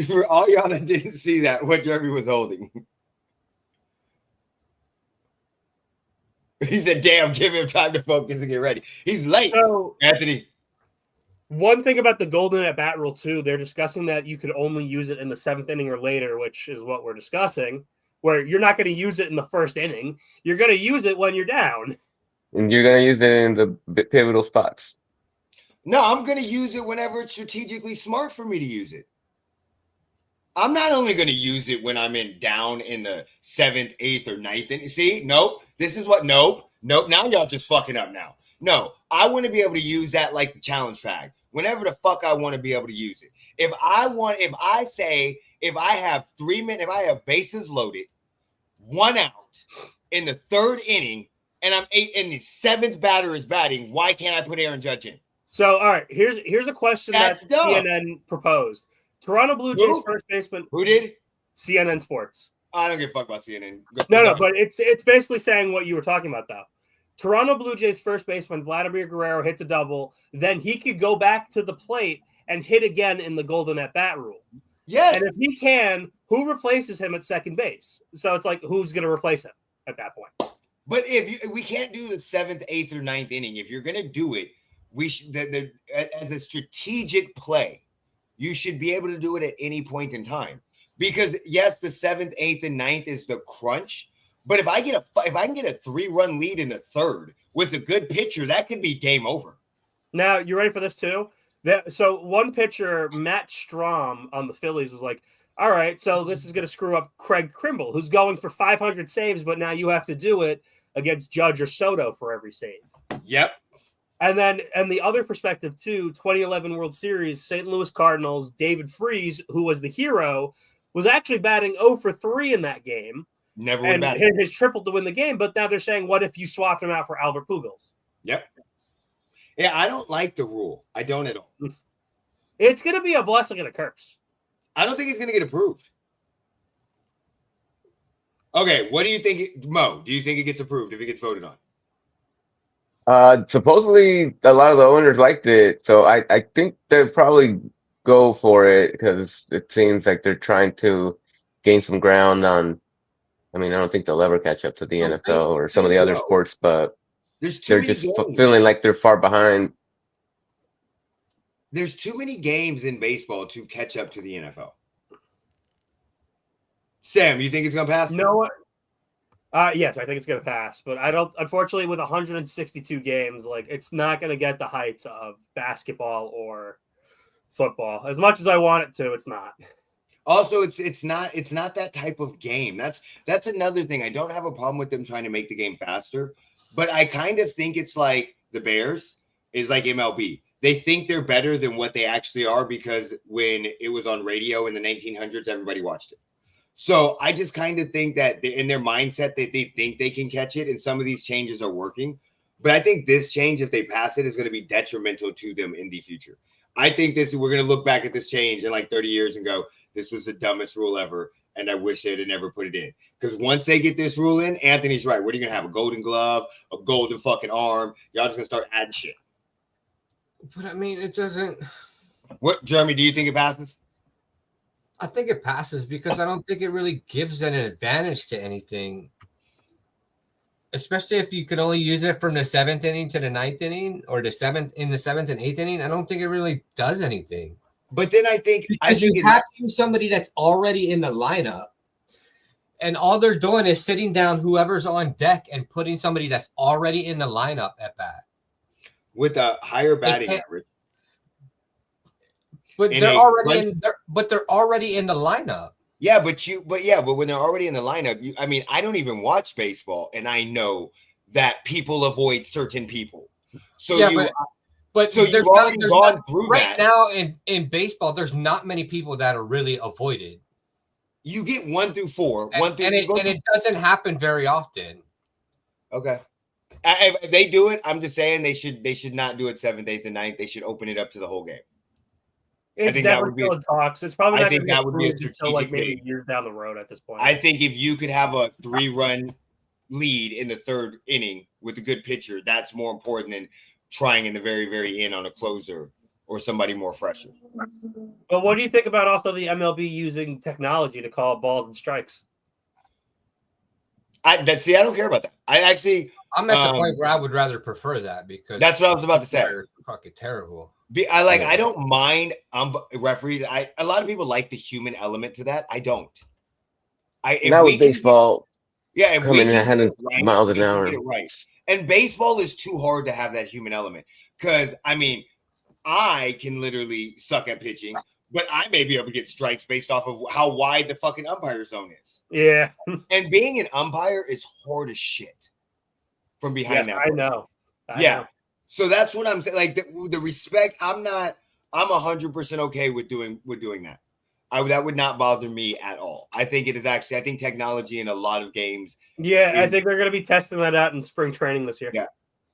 For all y'all that didn't see that, what Jeremy was holding. He said, damn, give him time to focus and get ready. He's late. So, Anthony. One thing about the golden at bat rule, too, they're discussing that you could only use it in the 7th inning or later, which is what we're discussing, where you're not going to use it in the 1st inning. You're going to use it when you're down. And you're going to use it in the pivotal spots. No, I'm going to use it whenever it's strategically smart for me to use it. I'm not only going to use it when I'm down in the 7th, 8th, or 9th inning. See? Nope. This is what, nope. Now y'all just fucking up now. No, I want to be able to use that like the challenge tag. Whenever the fuck I want to be able to use it. If I have 3 minutes, if I have bases loaded, 1 out in the 3rd inning, and I'm 8 and the 7th batter is batting, why can't I put Aaron Judge in? So, all right, here's a question that CNN proposed. Toronto Blue Jays first baseman. Who did? CNN Sports. I don't give a fuck about CNN. No, but it's basically saying what you were talking about, though. Toronto Blue Jays first baseman Vladimir Guerrero hits a double, then he could go back to the plate and hit again in the golden at bat rule. Yes. And if he can, who replaces him at second base? So it's like, who's going to replace him at that point? But we can't do the 7th, 8th, or 9th inning. If you're going to do it, we should as a strategic play, you should be able to do it at any point in time. Because yes, the 7th, 8th, and 9th is the crunch. But if I can get a 3-run lead in the 3rd with a good pitcher, that could be game over. Now, you ready for this too? So one pitcher, Matt Strom on the Phillies, was like, all right, so this is going to screw up Craig Kimbrell, who's going for 500 saves, but now you have to do it against Judge or Soto for every save. Yep. And then, and the other perspective too, 2011 World Series, St. Louis Cardinals, David Freese, who was the hero, was actually batting 0 for 3 in that game. Never and would his triple to win the game. But now they're saying, what if you swapped him out for Albert Pujols? Yep. Yeah, I don't like the rule. I don't at all. It's going to be a blessing and a curse. I don't think it's going to get approved. Okay, what do you think, Mo? Do you think it gets approved if it gets voted on? Supposedly a lot of the owners liked it, so I think they'll probably go for it because it seems like they're trying to gain some ground on. I mean, I don't think they'll ever catch up to the NFL or some of the other sports, but they're just feeling like they're far behind. There's too many games in baseball to catch up to the NFL. Sam, you think it's going to pass? No. Yes, I think it's going to pass, but I don't. Unfortunately, with 162 games, like it's not going to get the heights of basketball or football. As much as I want it to, it's not. Also, it's not that type of game. That's another thing. I don't have a problem with them trying to make the game faster, but I kind of think it's like the Bears is like MLB. They think they're better than what they actually are because when it was on radio in the 1900s, everybody watched it. So I just kind of think that in their mindset that they think they can catch it, and some of these changes are working. But I think this change, if they pass it, is going to be detrimental to them in the future. I think we're going to look back at this change in like 30 years and go, this was the dumbest rule ever, and I wish they'd have never put it in. Because once they get this rule in, Anthony's right. What are you going to have? A golden glove, a golden fucking arm? Y'all just going to start adding shit. But I mean, it doesn't. What, Jeremy, do you think it passes? I think it passes because I don't think it really gives an advantage to anything. Especially if you could only use it from the 7th inning to the 9th inning or the 7th and 8th inning. I don't think it really does anything. But then I think you have to use somebody that's already in the lineup, and all they're doing is sitting down whoever's on deck and putting somebody that's already in the lineup at bat with a higher batting average. But they're already in the lineup. Yeah, but when they're already in the lineup, I mean, I don't even watch baseball, and I know that people avoid certain people. So yeah, but you've already gone through right now in baseball. There's not many people that are really avoided. You get 1 through 4, and it doesn't happen very often. Okay, if they do it, I'm just saying they should not do it 7th, 8th, and 9th. They should open it up to the whole game. It's definitely still in talks. It's probably not going to get be until like maybe years down the road at this point. I think if you could have a 3-run lead in the 3rd inning with a good pitcher, that's more important than trying in the very, very end on a closer or somebody more fresher. But what do you think about also the MLB using technology to call balls and strikes? I don't care about that. I'm at the point where I would rather prefer that because that's what I was about to say. It's fucking terrible. I don't mind referees. A lot of people like the human element to that. I don't. Now with baseball, coming in 100 miles an hour. Right. And baseball is too hard to have that human element because I mean, I can literally suck at pitching, but I may be able to get strikes based off of how wide the fucking umpire zone is. Yeah. And being an umpire is hard as shit from behind that. I know. I know. So that's what I'm saying. Like the respect, I'm 100% okay with doing that. That would not bother me at all. I think it is actually, I think technology in a lot of games. Yeah, I think they're going to be testing that out in spring training this year. Yeah.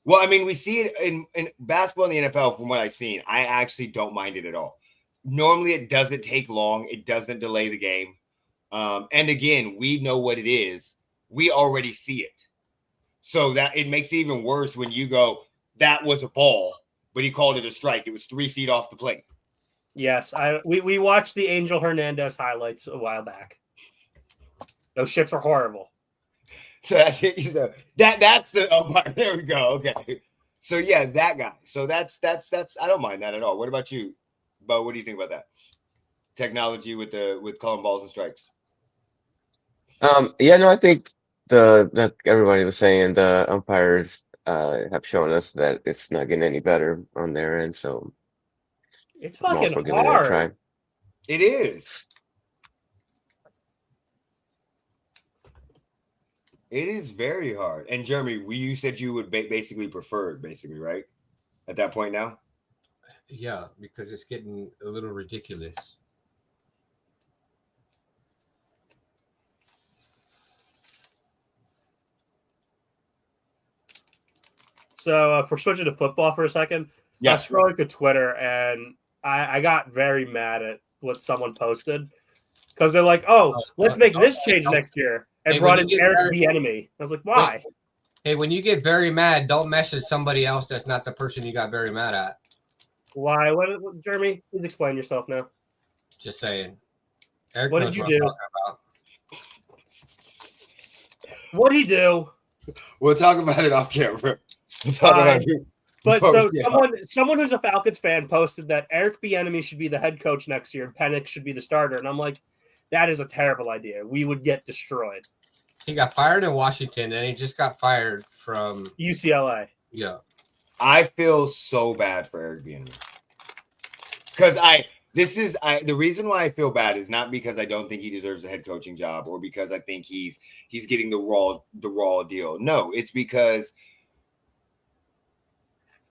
Well, I mean, we see it in basketball in the NFL from what I've seen. I actually don't mind it at all. Normally, it doesn't take long. It doesn't delay the game. And again, we know what it is. We already see it. So that it makes it even worse when you go, that was a ball, but he called it a strike. It was 3 feet off the plate. Yes, we watched the Angel Hernandez highlights a while back. Those shits are horrible. So that's it. So that's the umpire. There we go. Okay. So yeah, that guy. So that's I don't mind that at all. What about you, Bo? What do you think about that? Technology with calling balls and strikes. Yeah, no, I think like everybody was saying, the umpires. have shown us that it's not getting any better on their end. So it's I'm fucking also giving it a try. hard. It is. It is very hard. And Jeremy, you said you would basically prefer it, basically, right? At that point now? Yeah, because it's getting a little ridiculous. So if we're switching to football for a second, I was scrolling through Twitter and I got very mad at what someone posted because they're like, "Oh, let's make this change next year and brought in Eric Bieniemy." I was like, "Why?" Hey, when you get very mad, don't message somebody else that's not the person you got very mad at. Why? What Jeremy? Please explain yourself now. Just saying. Eric what did you do? What did he do? We'll talk about it off camera. We'll talk about it. But so someone who's a Falcons fan posted that Eric Bieniemy should be the head coach next year and Penix should be the starter. And I'm like, that is a terrible idea. We would get destroyed. He got fired in Washington and he just got fired from UCLA. Yeah. I feel so bad for Eric Bieniemy. Because the reason why I feel bad is not because I don't think he deserves a head coaching job or because I think he's getting the raw deal. No, it's because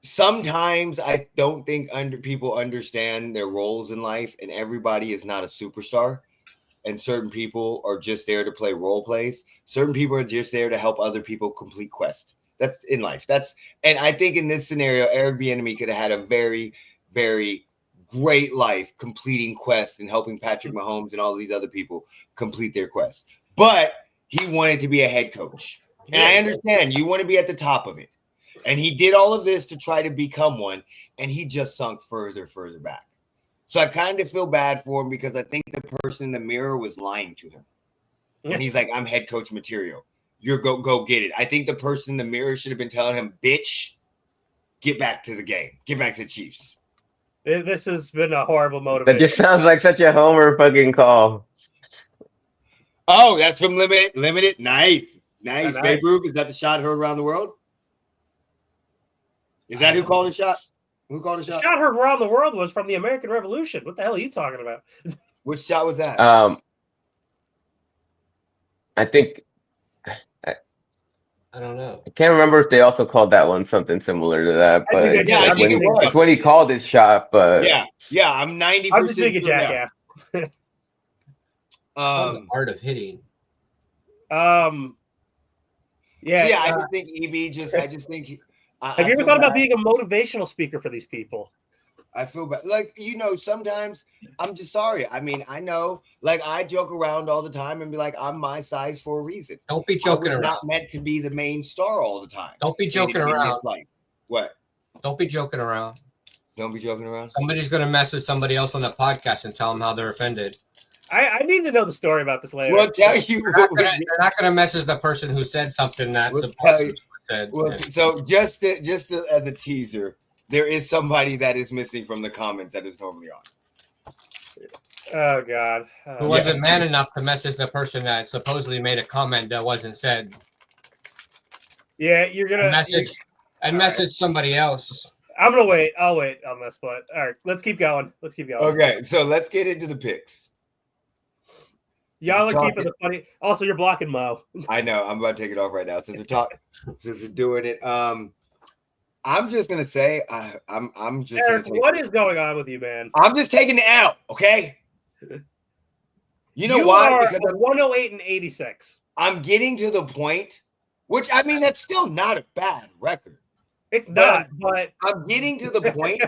sometimes I don't think people understand their roles in life, and everybody is not a superstar. And certain people are just there to play role plays. Certain people are just there to help other people complete quests. That's in life. And I think in this scenario, Eric Bieniemy could have had a very, very great life completing quests and helping Patrick Mahomes and all these other people complete their quests. But he wanted to be a head coach. And I understand you want to be at the top of it. And he did all of this to try to become one, and he just sunk further back. So I kind of feel bad for him because I think the person in the mirror was lying to him. And he's like, I'm head coach material. You're go get it. I think the person in the mirror should have been telling him, bitch, get back to the game. Get back to the Chiefs. This has been a horrible motivation. That just sounds like such a homer fucking call. Oh, that's from Limited. Nice. Babe Ruth, is that the shot heard around the world? Is that who called the shot? Who called the shot? The shot heard around the world was from the American Revolution. What the hell are you talking about? Which shot was that? I think I don't know. I can't remember if they also called that one something similar to that, but I think it was. It's when he called his shot. But yeah, I'm 90%. I'm just being a jackass. The art of hitting. I just think EB. I just think. Have you ever thought about being a motivational speaker for these people? I feel bad. Like, sometimes I'm just sorry. I mean, I know, like, I joke around all the time and be like, I'm my size for a reason. Don't be joking around. Not meant to be the main star all the time. Don't be joking around. What? Don't be joking around. Don't be joking around. Somebody's going to mess with somebody else on the podcast and tell them how they're offended. I need to know the story about this later. We'll tell you. They're not going to message the person who said something that's said. Well, so just as a teaser, there is somebody that is missing from the comments that is normally on. Oh God! Who wasn't man enough to message the person that supposedly made a comment that wasn't said? Yeah, you're gonna message somebody else. I'm gonna wait. I'll wait on this, but all right, let's keep going. Okay, so let's get into the picks. Y'all are keeping the funny. Also, you're blocking Mo. I know. I'm about to take it off right now since we're doing it. I'm just gonna say I'm just. Eric, what is going on with you, man? I'm just taking the L, okay? You know why? Because I'm 108 and 86. I'm getting to the point, which I mean that's still not a bad record. It's not, but I'm getting to the point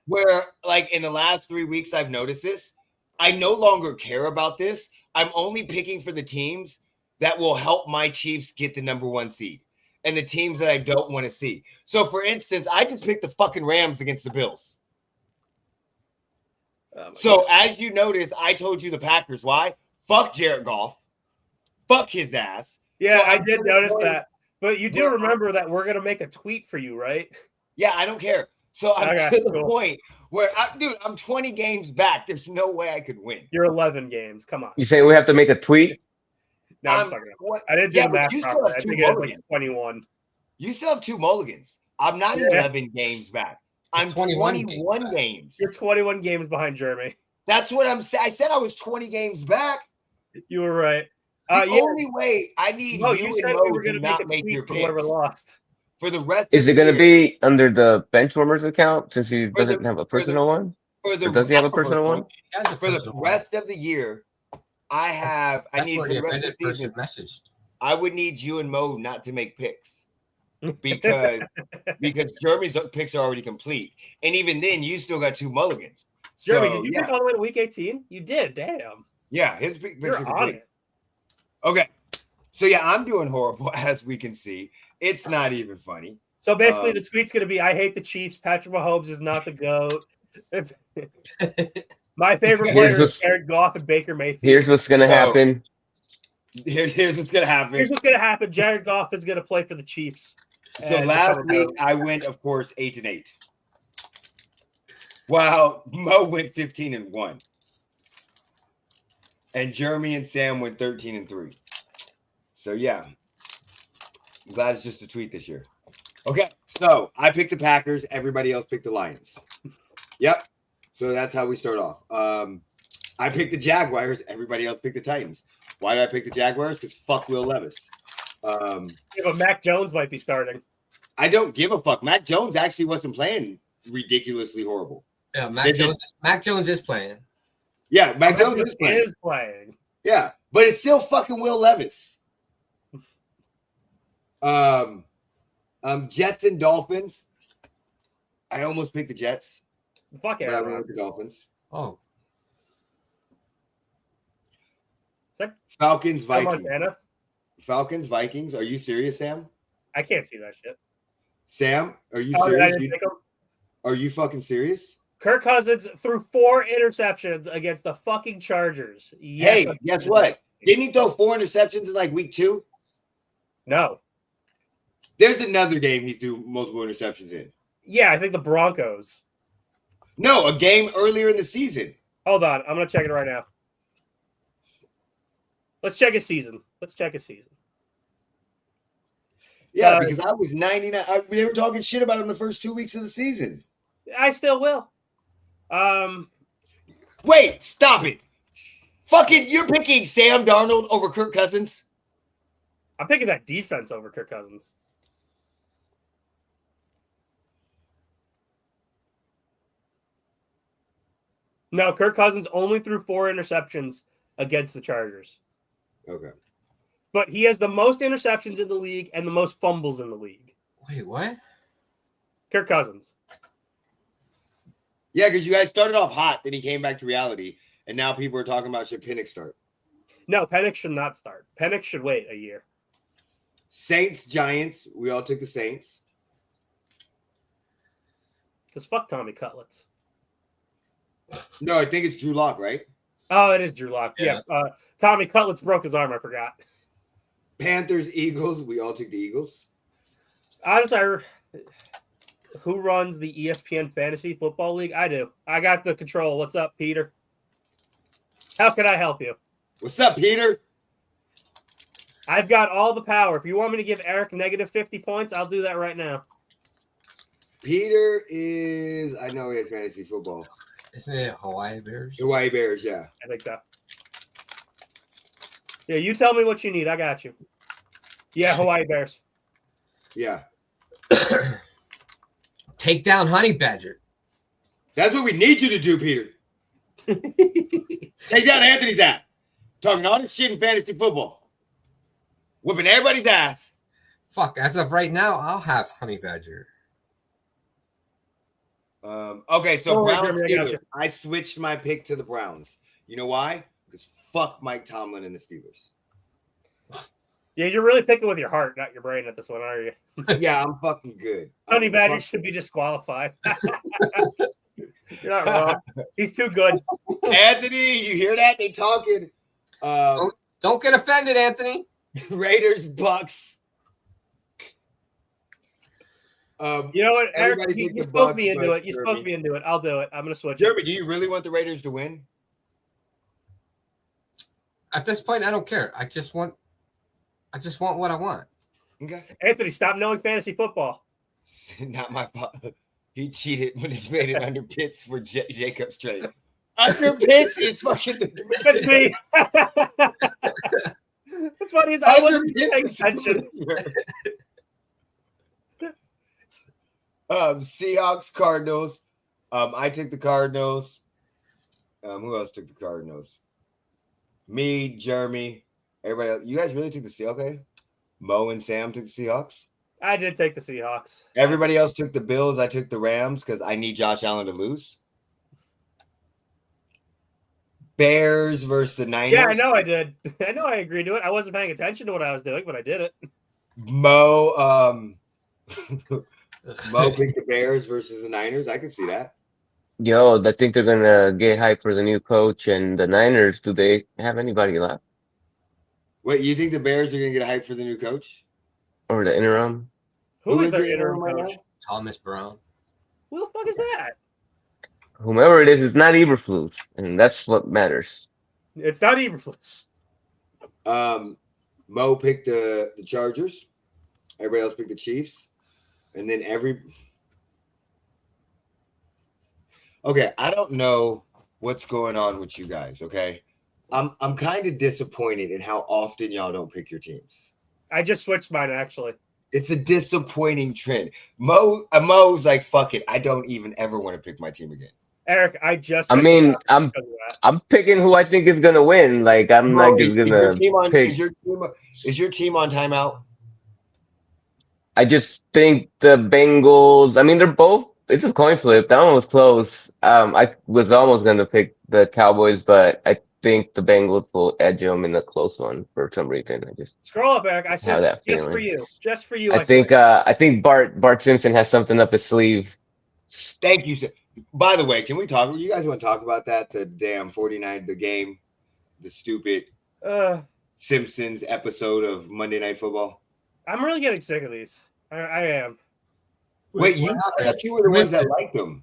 where, like, in the last 3 weeks, I've noticed this. I no longer care about this. I'm only picking for the teams that will help my Chiefs get the number 1 seed and the teams that I don't want to see. So, for instance, I just picked the fucking Rams against the Bills. So, as you notice, I told you the Packers. Why? Fuck Jared Goff. Fuck his ass. Yeah, so I did notice that. But you do remember that we're going to make a tweet for you, right? Yeah, I don't care. So, I'm to the point where, I'm 20 games back. There's no way I could win. You're 11 games. Come on. You say we have to make a tweet? No, I didn't do the math properly. I think it was like 21. You still have 2 mulligans. I'm not 11 games back. I'm 21 games. You're 21 games behind Jeremy. That's what I'm saying. I said I was 20 games back. You were right. The only way I need you and Mo to not make your picks. Whoever lost. For the rest is it going to be under the Benchwarmers account since he doesn't have a personal one? Or does he have a personal one? For the rest of the year, I need for the rest of the season. I would need you and Mo not to make picks because Jeremy's picks are already complete, and even then, you still got 2 mulligans. Jeremy, did you pick all the way to week 18? You did. Damn. Yeah, his picks are complete. Okay, so yeah, I'm doing horrible as we can see. It's not even funny. So basically, the tweet's going to be, "I hate the Chiefs. Patrick Mahomes is not the GOAT." My favorite player is Jared Goff and Baker Mayfield. Here's what's going to happen. Here's what's going to happen. Here's what's going to happen. Jared Goff is going to play for the Chiefs. So last week, I went, of course, 8-8. Wow, Mo went 15-1. And Jeremy and Sam went 13-3. So yeah, I'm glad it's just a tweet this year. Okay, so I picked the Packers. Everybody else picked the Lions. Yep. So that's how we start off. I picked the Jaguars. Everybody else picked the Titans. Why did I pick the Jaguars? Because fuck Will Levis. Yeah, but Mac Jones might be starting. I don't give a fuck. Mac Jones actually wasn't playing ridiculously horrible. Yeah, Mac Jones is playing. Yeah, Mac Jones is playing. Yeah, but it's still fucking Will Levis. Jets and Dolphins. I almost picked the Jets. Fuck it. But I went with the Dolphins. Oh. Falcons, Vikings. Falcons, Vikings. Are you serious, Sam? I can't see that shit. Sam, are you serious? Are you fucking serious? Kirk Cousins threw 4 interceptions against the fucking Chargers. Yes, hey, guess what? Didn't he throw 4 interceptions in like week 2? No. There's another game he threw multiple interceptions in. Yeah, I think the Broncos. No, a game earlier in the season. Hold on. I'm going to check it right now. Let's check his season. Yeah, because I was 99. They were talking shit about him the first 2 weeks of the season. I still will. Wait, stop it. Fucking, you're picking Sam Darnold over Kirk Cousins? I'm picking that defense over Kirk Cousins. No, Kirk Cousins only threw 4 interceptions against the Chargers. Okay. But he has the most interceptions in the league and the most fumbles in the league. Wait, what? Kirk Cousins. Yeah, because you guys started off hot, then he came back to reality, and now people are talking about should Penix start. No, Penix should not start. Penix should wait a year. Saints, Giants. We all took the Saints. Because fuck Tommy Cutlets. No, I think it's Drew Lock, right? Oh, it is Drew Lock. Yeah. Tommy Cutlets broke his arm. I forgot. Panthers, Eagles. We all took the Eagles. Honestly, who runs the ESPN Fantasy Football League? I do. I got the control. What's up, Peter? How can I help you? What's up, Peter? I've got all the power. If you want me to give Eric negative 50 points, I'll do that right now. Peter is, I know he had fantasy football. Isn't it Hawaii Bears? Hawaii Bears, yeah. I think so. Yeah, you tell me what you need. I got you. Yeah, Hawaii Bears. Yeah. Take down Honey Badger. That's what we need you to do, Peter. Take down Anthony's ass. Talking all this shit in fantasy football. Whipping everybody's ass. Fuck, as of right now, I'll have Honey Badger. Okay, so Browns Steelers. I switched my pick to the Browns. You know why? Because fuck Mike Tomlin and the Steelers. Yeah, you're really picking with your heart, not your brain at this one, are you? Yeah, I'm fucking good. Honey Badger should be disqualified. You're not wrong. He's too good. Anthony, you hear that? They talking. Don't get offended, Anthony. Raiders, Bucks. You know what, Eric? You spoke me into it. You spoke me into it. I'll do it. I'm going to switch. Jeremy, do you really want the Raiders to win? At this point, I don't care. I just want what I want. Okay. Anthony, stop knowing fantasy football. Not my fault. He cheated when he made it under Pitts for Jacob's trade. Under Pitts is fucking the That's me. That's funny. I wasn't paying attention. Seahawks, Cardinals. I took the Cardinals. Who else took the Cardinals? Me, Jeremy, everybody else. You guys really took the Seahawks? Okay. Mo and Sam took the Seahawks. I did take the Seahawks. Everybody else took the Bills. I took the Rams because I need Josh Allen to lose. Bears versus the Niners. Yeah, I know I did. I know I agreed to it. I wasn't paying attention to what I was doing, but I did it. Mo picked the Bears versus the Niners. I can see that. Yo, I think they're gonna get hyped for the new coach and the Niners. Do they have anybody left? Wait, you think the Bears are gonna get hyped for the new coach? Or the interim? Who is their interim coach? Thomas Brown. Who the fuck is that? Whomever it is, it's not Eberflus, and that's what matters. It's not Eberflus. Mo picked the Chargers. Everybody else picked the Chiefs. And then Okay, I don't know what's going on with you guys, okay? I'm kind of disappointed in how often y'all don't pick your teams. I just switched mine, actually. It's a disappointing trend. Mo's like, fuck it. I don't even ever want to pick my team again. Eric, I'm picking who I think is gonna win. Like I'm not just gonna pick. Is your team on timeout? I just think the Bengals. I mean, they're both. It's a coin flip. That one was close. I was almost gonna pick the Cowboys, but I think the Bengals will edge them in a close one for some reason. I just scroll up, Eric. I said just for you. Just for you. I think Bart Simpson has something up his sleeve. Thank you, sir. By the way, can we talk? You guys want to talk about that? The damn 49, the game, the stupid Simpsons episode of Monday Night Football. I'm really getting sick of these. I am. Wait, I thought you were the ones that liked them.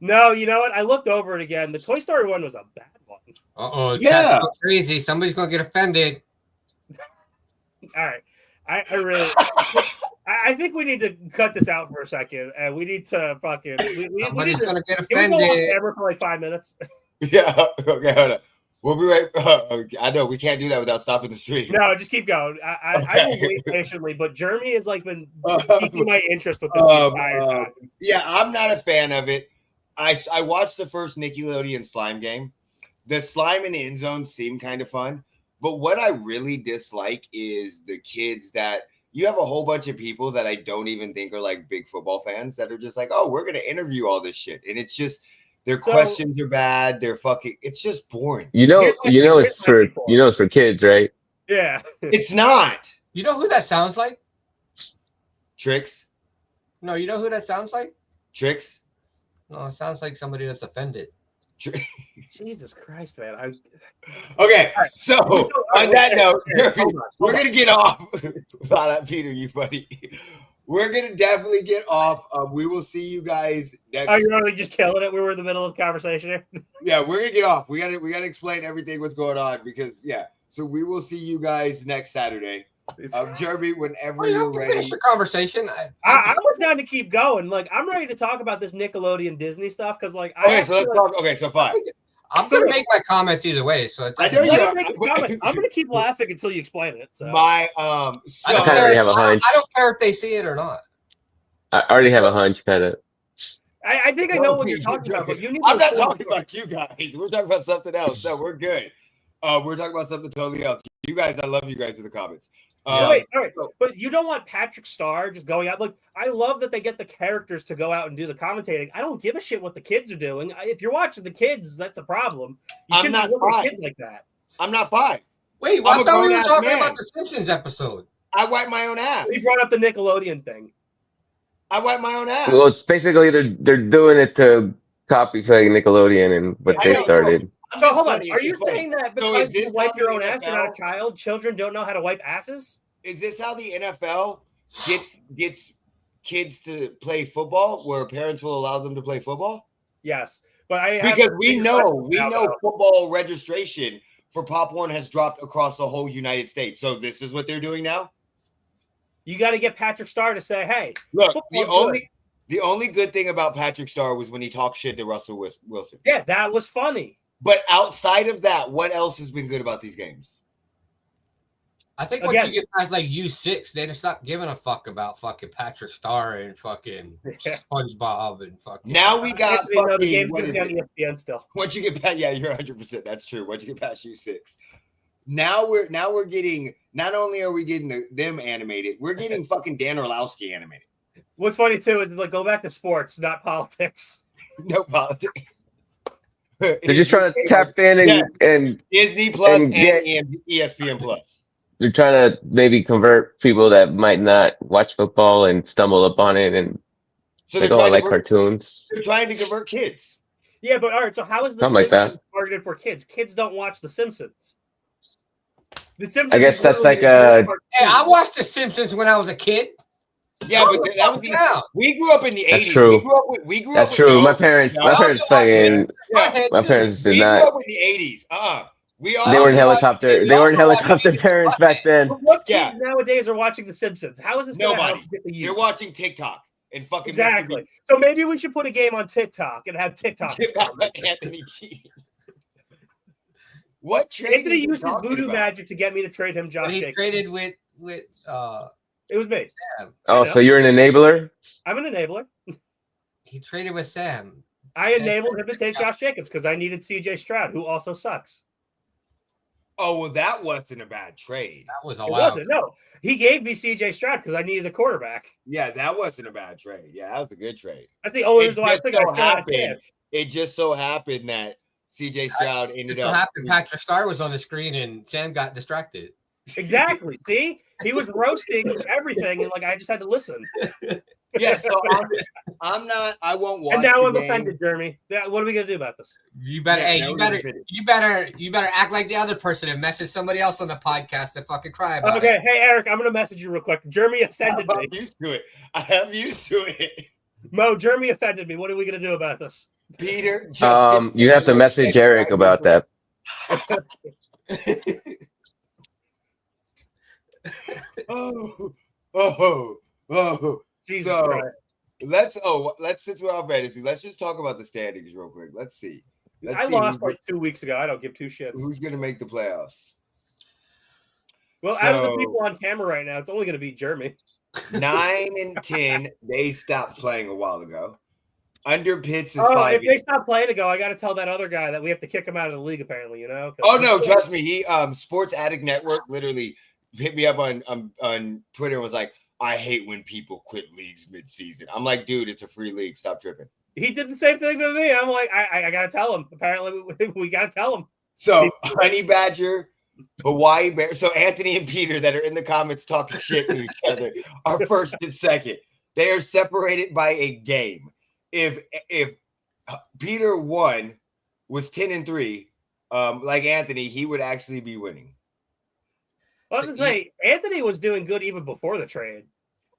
No, you know what? I looked over it again. The Toy Story one was a bad one. Uh-oh, yeah. So crazy. Somebody's going to get offended. All right. I really... I think we need to cut this out for a second, and we need to fucking... Somebody's going to get offended. Can we go on camera for like 5 minutes? Yeah. Okay, hold on. We'll be right... I know, we can't do that without stopping the stream. No, just keep going. I will wait patiently, but Jeremy has like been piquing my interest with this entire time. Yeah, I'm not a fan of it. I watched the first Nickelodeon slime game. The slime in the end zone seemed kind of fun, but what I really dislike is the kids that... You have a whole bunch of people that I don't even think are like big football fans that are just like, oh, we're going to interview all this shit. And it's just, their questions are bad. They're fucking, it's just boring. It's for kids, right? Yeah. It's not. You know who that sounds like? Tricks. No, you know who that sounds like? Tricks. No, it sounds like somebody that's offended. Jesus Christ, man. Okay, so on that note, we're going to get off. Peter, you funny. We're going to definitely get off. We will see you guys next. Oh, you're really just killing it? We were in the middle of the conversation here. Yeah, we're going to get off. We got to explain everything what's going on because, yeah. So we will see you guys next Saturday. Jeremy, whenever you're ready. Finish the conversation. I was down to keep going. Like, I'm ready to talk about this Nickelodeon Disney stuff because, like, let's talk. Okay, so fine. I'm going to make my comments either way. So I know you are. I'm going to keep laughing until you explain it. So. I already have a hunch. I don't care if they see it or not. I already have a hunch, kind of. I think I know what you're talking about, but you need. I'm not talking about you guys. We're talking about something else. No, we're good. We're talking about something totally else. You guys, I love you guys in the comments. Wait, all right, but you don't want Patrick Starr just going out. Like, I love that they get the characters to go out and do the commentating. I don't give a shit what the kids are doing. If you're watching the kids, that's a problem. You shouldn't be looking at kids like that. I'm not fine. Wait, I thought we were talking about the Simpsons episode. I wipe my own ass. We brought up the Nickelodeon thing. I wipe my own ass. Well, it's basically they're doing it to copy like Nickelodeon and what they started. So hold on, are you saying that because you wipe your own ass, you're not a child? Children don't know how to wipe asses? Is this how the NFL gets kids to play football, where parents will allow them to play football? Yes, but because we know football registration for Pop One has dropped across the whole United States. So this is what they're doing now. You got to get Patrick Starr to say, "Hey, look, the only good thing about Patrick Starr was when he talked shit to Russell Wilson. Yeah, that was funny. But outside of that, what else has been good about these games? I think once you get past like U6, they just stop giving a fuck about fucking Patrick Starr and fucking SpongeBob and fucking. Now we got the game's gonna be on ESPN still. Once you get past, yeah, you're 100%. That's true. Once you get past U6, now we're getting. Not only are we getting them animated, we're getting fucking Dan Orlowski animated. What's funny too is like go back to sports, not politics. No politics. They're just trying to tap in and Disney Plus and ESPN Plus. They're trying to maybe convert people that might not watch football and stumble upon it, and so they go, I like cartoons. They're trying to convert kids. Yeah, but all right. So how is the Simpsons targeted for kids? Kids don't watch The Simpsons. The Simpsons. I guess that's like a. Hey, I watched The Simpsons when I was a kid. Yeah, but that was we grew up in the 80s. That's true. We grew That's up true. with my parents fucking. My parents did not. We grew up in the 80s. They were in helicopter. They were in helicopter parents back then. What kids nowadays are watching The Simpsons? How is this going to help get the youth? They're watching TikTok and fucking exactly. So maybe we should put a game on TikTok and have TikTok. Anthony G. What trade? Anthony used his voodoo magic to get me to trade him Josh Jacobs. He traded with It was me. Sam. Oh, so you're an enabler? I'm an enabler. He traded with Sam. I enabled him to take Josh Jacobs because I needed CJ Stroud, who also sucks. Oh, well, that wasn't a bad trade. That was a wild. No, he gave me CJ Stroud because I needed a quarterback. Yeah, that wasn't a bad trade. Yeah, that was a good trade. That's the only reason why I think I still happened. It just so happened that CJ Stroud ended up. Patrick Starr was on the screen and Sam got distracted. Exactly. See, he was roasting everything, and like I just had to listen. Yeah, so I'm not. I won't watch. And now I'm offended, Jeremy. What are we gonna do about this? You better. You better act like the other person and message somebody else on the podcast and fucking cry about it. Okay, hey Eric, I'm gonna message you real quick. Jeremy offended me. I'm used to it. I am used to it. Mo, Jeremy offended me. What are we gonna do about this? Peter, you have to message Eric about that. Oh. Jesus Christ. Let's since we're on fantasy, let's just talk about the standings real quick. Let's see. I lost like 2 weeks ago. I don't give two shits. Who's gonna make the playoffs? Well, out of the people on camera right now, it's only gonna be Jeremy. 9 and 10, they stopped playing a while ago. Under Pitts is 5. If they stop playing ago, I got to tell that other guy that we have to kick him out of the league. Apparently, you know. Oh no, trust me. He Sports Addict Network literally hit me up on Twitter and was like, I hate when people quit leagues mid-season. I'm like, dude, it's a free league. Stop tripping. He did the same thing to me. I'm like, I got to tell him. Apparently, we got to tell him. So, Honey Badger, Hawaii Bear. So, Anthony and Peter that are in the comments talking shit to each other are first and second. They are separated by a game. If Peter won, was 10-3, like Anthony, he would actually be winning. I was going to say, Anthony was doing good even before the trade.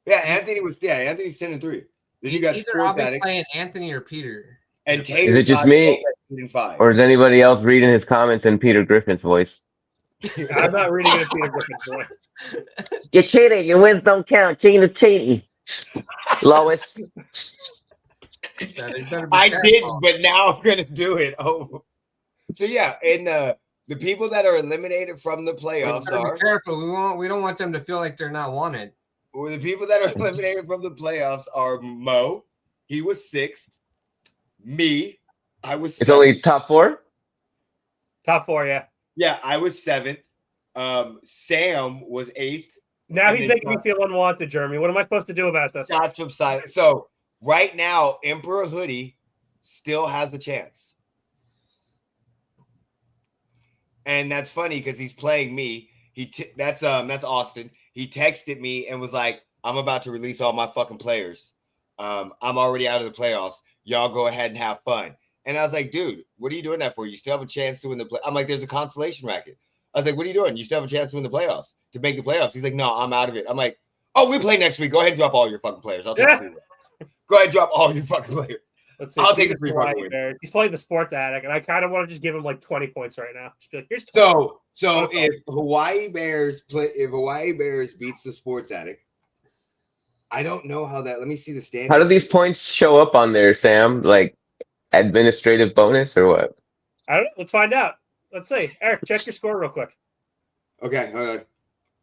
Yeah, Anthony's 10-3. Then you got either I'll be playing Anthony or Peter. And Tater, is it just me, or is anybody else reading his comments in Peter Griffin's voice? I'm not reading it in Peter Griffin's voice. You're cheating. Your wins don't count. Cheating is cheating. Lois. I didn't, but now I'm gonna do it. Oh, so yeah, and the people that are eliminated from the playoffs are. Be careful. We don't want them to feel like they're not wanted. Well, the people that are eliminated from the playoffs are Mo. He was 6th. Me, I was. It's 7th. Only top 4. Top 4, yeah. Yeah, I was 7th. Sam was 8th. Now he's making me feel unwanted, Jeremy. What am I supposed to do about this? Shots from side. So right now, Emperor Hoodie still has a chance. And that's funny because he's playing me. That's Austin. He texted me and was like, I'm about to release all my fucking players. I'm already out of the playoffs. Y'all go ahead and have fun. And I was like, dude, what are you doing that for? You still have a chance to win the play. I'm like, there's a consolation racket. I was like, what are you doing? You still have a chance to win the playoffs, to make the playoffs. He's like, no, I'm out of it. I'm like, oh, we play next week. Go ahead and drop all your fucking players. I'll take the 3 wins. Go ahead and drop all your fucking players. I'll take the 3 fucking wins. He's playing the Sports Addict, and I kind of want to just give him like 20 points right now. Just be like, here's 20. So if Hawaii Bears beats the Sports Addict, I don't know how that. Let me see the standings. How do these points show up on there, Sam? Like administrative bonus or what? I don't know. Let's find out. Let's see. Eric, check your score real quick. Okay, hold on.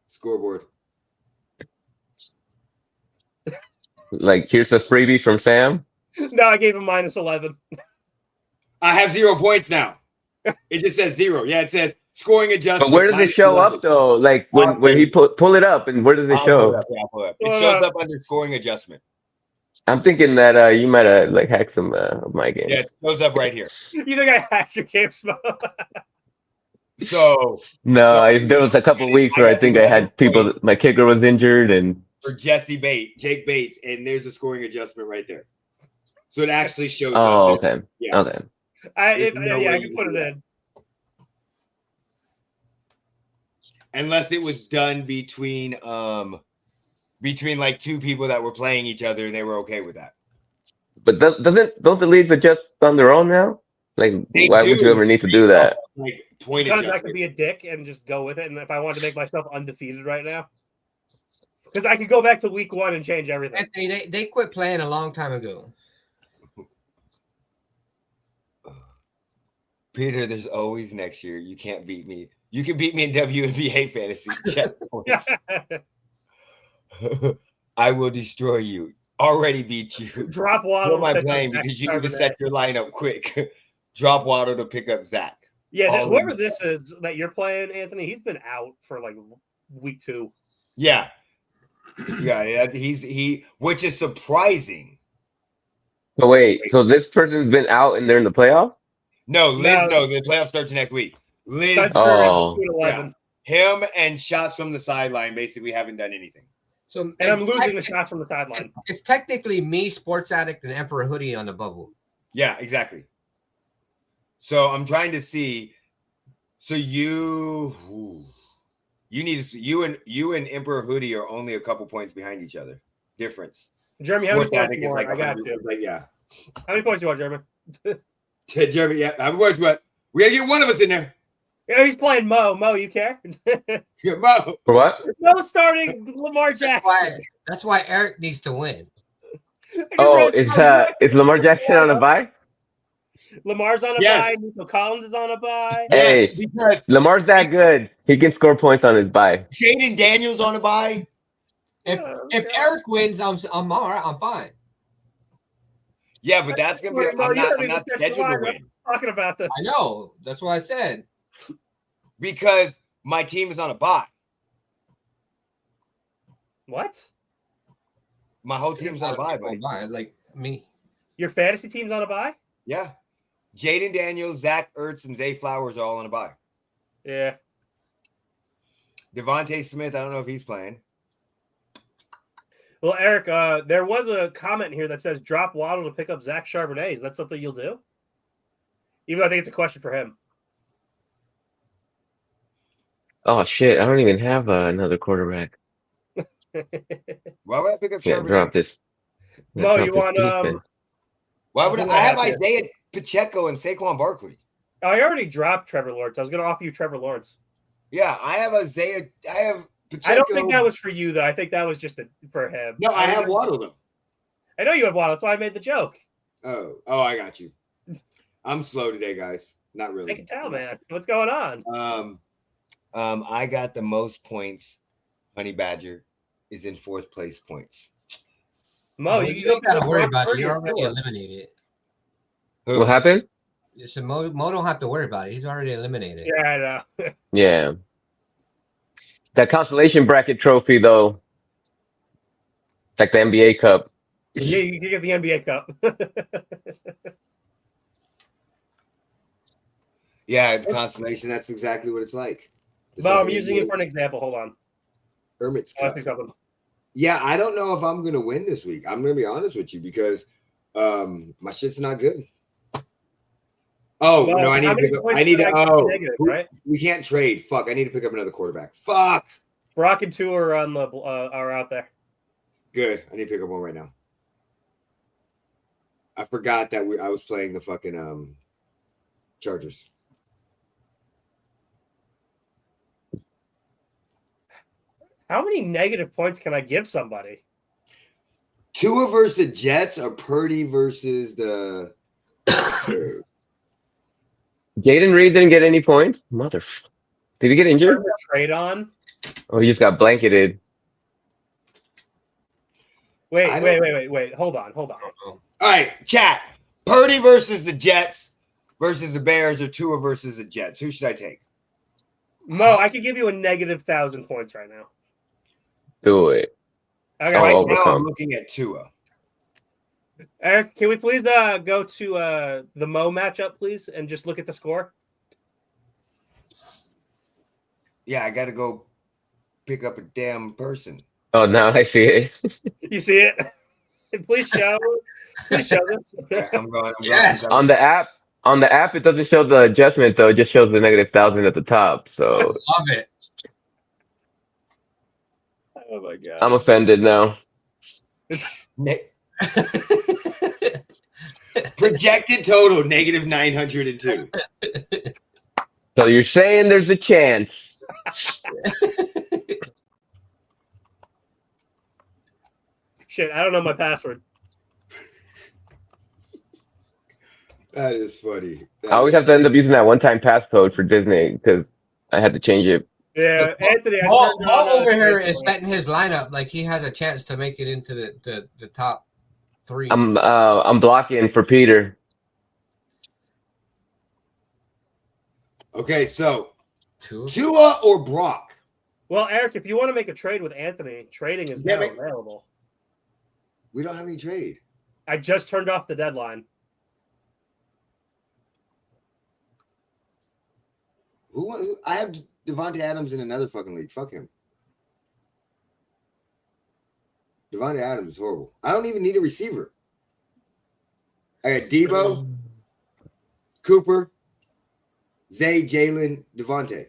Scoreboard. Like, here's a freebie from Sam. No, I gave him -11. I have 0 points now. It just says 0. Yeah, it says scoring adjustment. But where does it show up though? Like when he pull it up, and where does it show? I'll pull it up. It shows up under scoring adjustment. I'm thinking that you might have like hacked some of my games. Yeah, it shows up right here. You think I hacked your game, Smo? So there was a couple weeks where I think I had people. My kicker was injured, and for Jake Bates, and there's a scoring adjustment right there. So it actually shows up. Oh, okay. Yeah. Okay. I can put it in. Unless it was done between like two people that were playing each other and they were okay with that. But don't the leagues adjust on their own now? Like, why would you ever need to do that? Like point because adjustment. I could be a dick and just go with it. And if I wanted to make myself undefeated right now, because I could go back to week 1 and change everything. Anthony, they quit playing a long time ago. Peter, there's always next year. You can't beat me. You can beat me in WNBA fantasy. Check points. I will destroy you. Already beat you. Drop Waddle. What am I playing? Because you need to set your lineup quick. Drop Waddle to pick up Zach. Yeah, whoever this is that you're playing, Anthony, he's been out for like week 2. Yeah. Yeah, he which is surprising. So wait, so this person's been out and they're in the playoffs? No, Liz, no, the playoffs starts next week. Liz, yeah. Him and shots from the sideline basically haven't done anything. So, and I'm losing the shots from the sideline. It's technically me, Sports Addict, and Emperor Hoodie on the bubble. Yeah, exactly. So I'm trying to see. So you need to. You and Emperor Hoodie are only a couple points behind each other. Difference. Jeremy, how many points do you want? Like I got you. Yeah. How many points do you want, Jeremy? Jeremy, yeah. How many points? What? We gotta get one of us in there. Yeah, he's playing Mo. Mo, you care? Yeah, Mo. For what? Mo starting Lamar Jackson. That's why Eric needs to win. Oh, is Lamar Jackson on a bye? Lamar's on a bye. Nico Collins is on a bye. Hey, because Lamar's that good. He can score points on his bye. Jaden Daniels on a bye. If Eric wins, I'm all right. I'm fine. Yeah, but that's gonna be. I'm not scheduled to win. Talking about this. I know. That's what I said. Because my team is on a bye. What? My whole team's on a bye, buddy. Like me. Your fantasy team's on a bye? Yeah. Jaden Daniels, Zach Ertz, and Zay Flowers are all on a bye. Yeah. Devontae Smith, I don't know if he's playing. Well, Eric, there was a comment here that says drop Waddle to pick up Zach Charbonnet. Is that something you'll do? Even though I think it's a question for him. Oh, shit. I don't even have another quarterback. Why would I pick up Charbonnet? Yeah, drop this. Mo, you want why would I have Isaiah Pacheco and Saquon Barkley? Oh, I already dropped Trevor Lawrence. I was going to offer you Trevor Lawrence. Yeah, I have Isaiah. I have Pacheco. I don't think that was for you, though. I think that was just for him. No, I have Waddle, though. I know you have Waddle. That's why I made the joke. Oh, I got you. I'm slow today, guys. Not really. I can tell, man. What's going on? I got the most points. Honey Badger is in 4th place points. Mo, you don't got to worry about it. You're already eliminated. What happened? So Mo don't have to worry about it. He's already eliminated. Yeah, I know. Yeah. That consolation bracket trophy, though, like the NBA Cup. Yeah, you can get the NBA Cup. Yeah, the consolation. That's exactly what it's like. Mo, I'm using it for an example. Hold on. Hermit's Cup. Yeah, I don't know if I'm gonna win this week. I'm gonna be honest with you because my shit's not good. Oh no, I need to pick up. Right? We can't trade. Fuck, I need to pick up another quarterback. Fuck. Brock and Tua are on are out there. Good. I need to pick up one right now. I forgot that I was playing the fucking Chargers. How many negative points can I give somebody? Tua versus the Jets or Purdy versus the Jaden Reed didn't get any points. Motherfucker. Did he get injured? Trade on. Oh, he just got blanketed. Wait. Hold on. All right, chat. Purdy versus the Jets versus the Bears or Tua versus the Jets. Who should I take? Mo, I could give you a negative 1,000 points right now. Do it. Okay. Right now, I'm looking at Tua. Eric, can we please go to the Mo matchup, please, and just look at the score? Yeah, I got to go pick up a damn person. Oh, now I see it. You see it? Please show. Please show this. Okay, I'm going. Yes. On the app, it doesn't show the adjustment though. It just shows the negative 1,000 at the top. I So love it. Oh my god. I'm offended now. Projected total negative 902. So you're saying there's a chance? Shit, I don't know my password. That is funny. I always have to end up using that one-time passcode for Disney because I had to change it. Yeah, Anthony. Paul over here is setting his lineup like he has a chance to make it into the top 3. I'm blocking for Peter. Okay, so Tua or Brock? Well, Eric, if you want to make a trade with Anthony, trading is now available. We don't have any trade. I just turned off the deadline. Who? I have Devontae Adams in another fucking league. Fuck him. Devontae Adams is horrible. I don't even need a receiver. I got Debo, Cooper, Zay, Jalen, Devontae.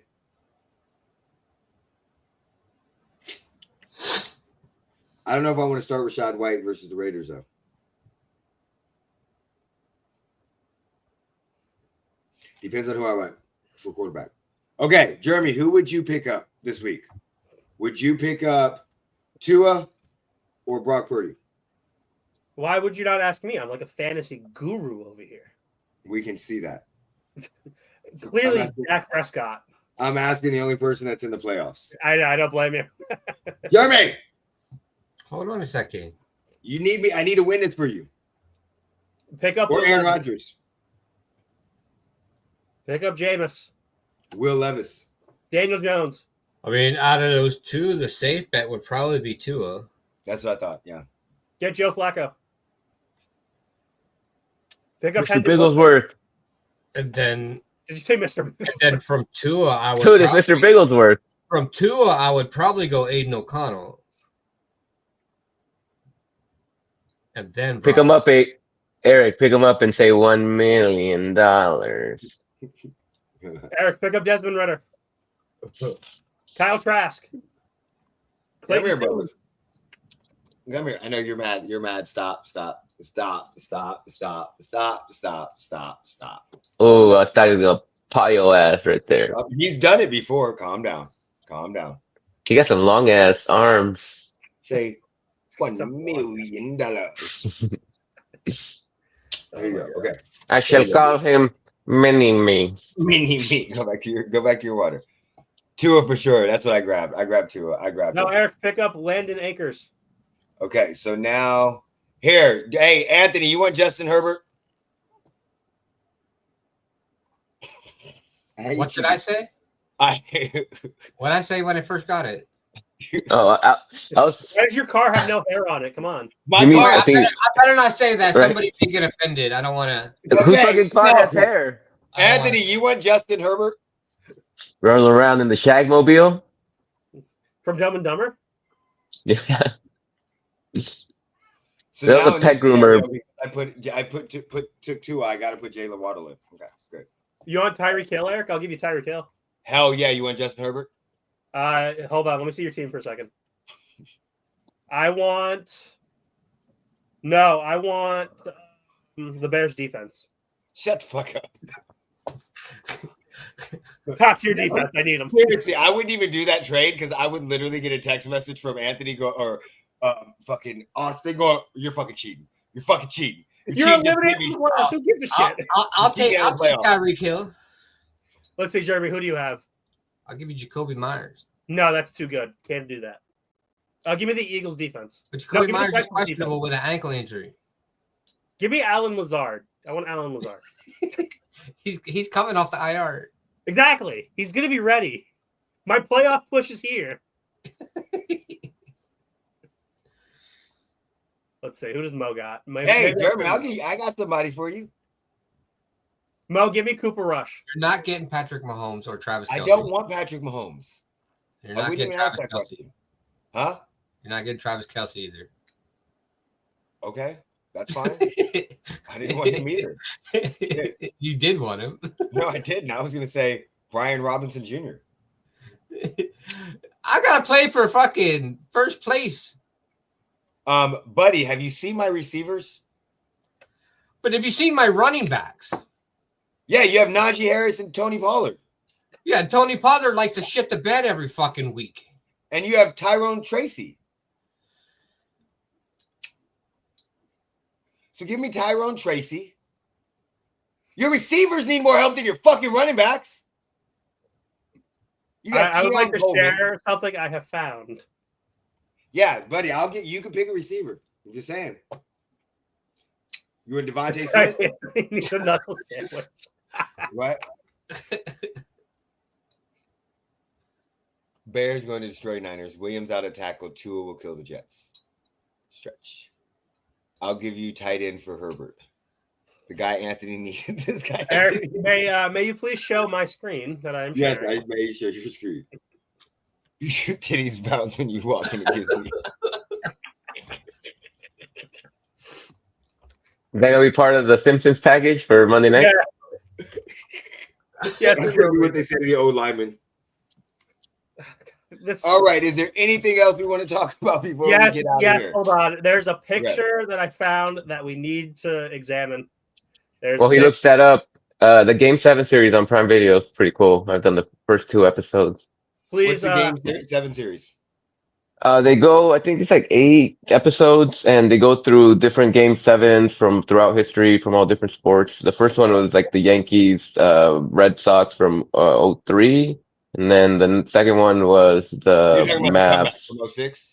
I don't know if I want to start Rashad White versus the Raiders, though. Depends on who I want for quarterback. Okay, Jeremy, who would you pick up this week? Would you pick up Tua or Brock Purdy? Why would you not ask me? I'm like a fantasy guru over here. We can see that. Clearly, Dak Prescott. I'm asking the only person that's in the playoffs. I don't blame you. Jeremy! Hold on a second. You need me. I need to win this for you. Pick up Or Aaron Rodgers. Pick up Jameis. Will Levis. Daniel Jones. I mean, out of those two, the safe bet would probably be Tua. That's what I thought, yeah. Get Joe Flacco. Pick up Mr. Bigglesworth. And then... Did you say Mr. And then from Tua, I would... Dude, it's Mr. Bigglesworth. From Tua, I would probably go Aiden O'Connell. And then... Pick him up, Eric. Pick him up and say $1 million. Eric, pick up Desmond Ritter. Kyle Trask. Come here, brothers. Come here. I know you're mad. You're mad. Stop. Oh, I thought he was going to pie your ass right there. He's done it before. Calm down. He got some long-ass arms. Say $1 million. There you go. Okay. I shall call him Mini-Me. Mini-Me. Go back to your water. Tua for sure. That's what I grabbed. I grabbed Tua. No, Eric, pick up Landon Akers. Okay, so now here. Hey, Anthony, you want Justin Herbert? What did I say? What did I say when I first got it? Oh, I was. Why does your car have no hair on it? Come on. My car. I better not say that. Right. Somebody may get offended. I don't want to. Okay, whose fucking car has hair? Anthony, you want Justin Herbert? Rolling around in the Shagmobile? From Dumb and Dumber? Yeah. So that was a pet groomer. took Tua. I got to put Jalen Waddle in. Okay, good. You want Tyreek Hill, Eric? I'll give you Tyreek Hill. Hell yeah. You want Justin Herbert? Hold on. Let me see your team for a second. I want the Bears defense. Shut the fuck up. Top tier defense. I need them. Seriously, I wouldn't even do that trade because I would literally get a text message from Anthony or fucking Austin going, you're fucking cheating. You're fucking cheating. You're eliminating the playoffs. Who gives a shit? I'll take Tyreek Hill. Let's see, Jeremy. Who do you have? I'll give you Jacoby Myers. No, that's too good. Can't do that. Give me the Eagles defense. But Jacoby Myers is questionable with an ankle injury. Give me Alan Lazard. I want Alan Lazard. He's coming off the IR. Exactly. He's going to be ready. My playoff push is here. Let's see. Who does Mo got? Hey, Jeremy, I got somebody for you. Mo, give me Cooper Rush. You're not getting Patrick Mahomes or Travis Kelce. I don't want Patrick Mahomes. You're not getting Travis Kelce. Huh? You're not getting Travis Kelce either. Okay. That's fine. I didn't want him either. You did want him. No, I didn't. I was going to say Brian Robinson Jr. I got to play for fucking first place. Buddy, have you seen my receivers? But have you seen my running backs? Yeah, you have Najee Harris and Tony Pollard. Yeah, Tony Pollard likes to shit the bed every fucking week. And you have Tyrone Tracy. So give me Tyrone Tracy. Your receivers need more help than your fucking running backs. You got I would like to share something I have found. Yeah, buddy, you can pick a receiver. I'm just saying. You and Devontae Smith? He needs a knuckle sandwich. What? Bears going to destroy Niners. Williams out of tackle. Tua will kill the Jets. Stretch. I'll give you tight end for Herbert. The guy Anthony needs. This guy. Eric, may you please show my screen that I'm sharing? Yes, I may show your screen. Your titties bounce when you walk in. It gives me. Is that gonna be part of the Simpsons package for Monday night? Yeah. Yes, that's gonna be what they say to the old lineman. All right. Is there anything else we want to talk about before we get out of here? Yes, hold on. There's a picture that I found that we need to examine. He looks that up. The Game 7 series on Prime Video is pretty cool. I've done the first 2 episodes. Please, what's the Game 7 series? They go, I think it's like 8 episodes, and they go through different Game 7s from throughout history, from all different sports. The first one was like the Yankees, Red Sox from 03. And then the second one was the Mavs. From 06?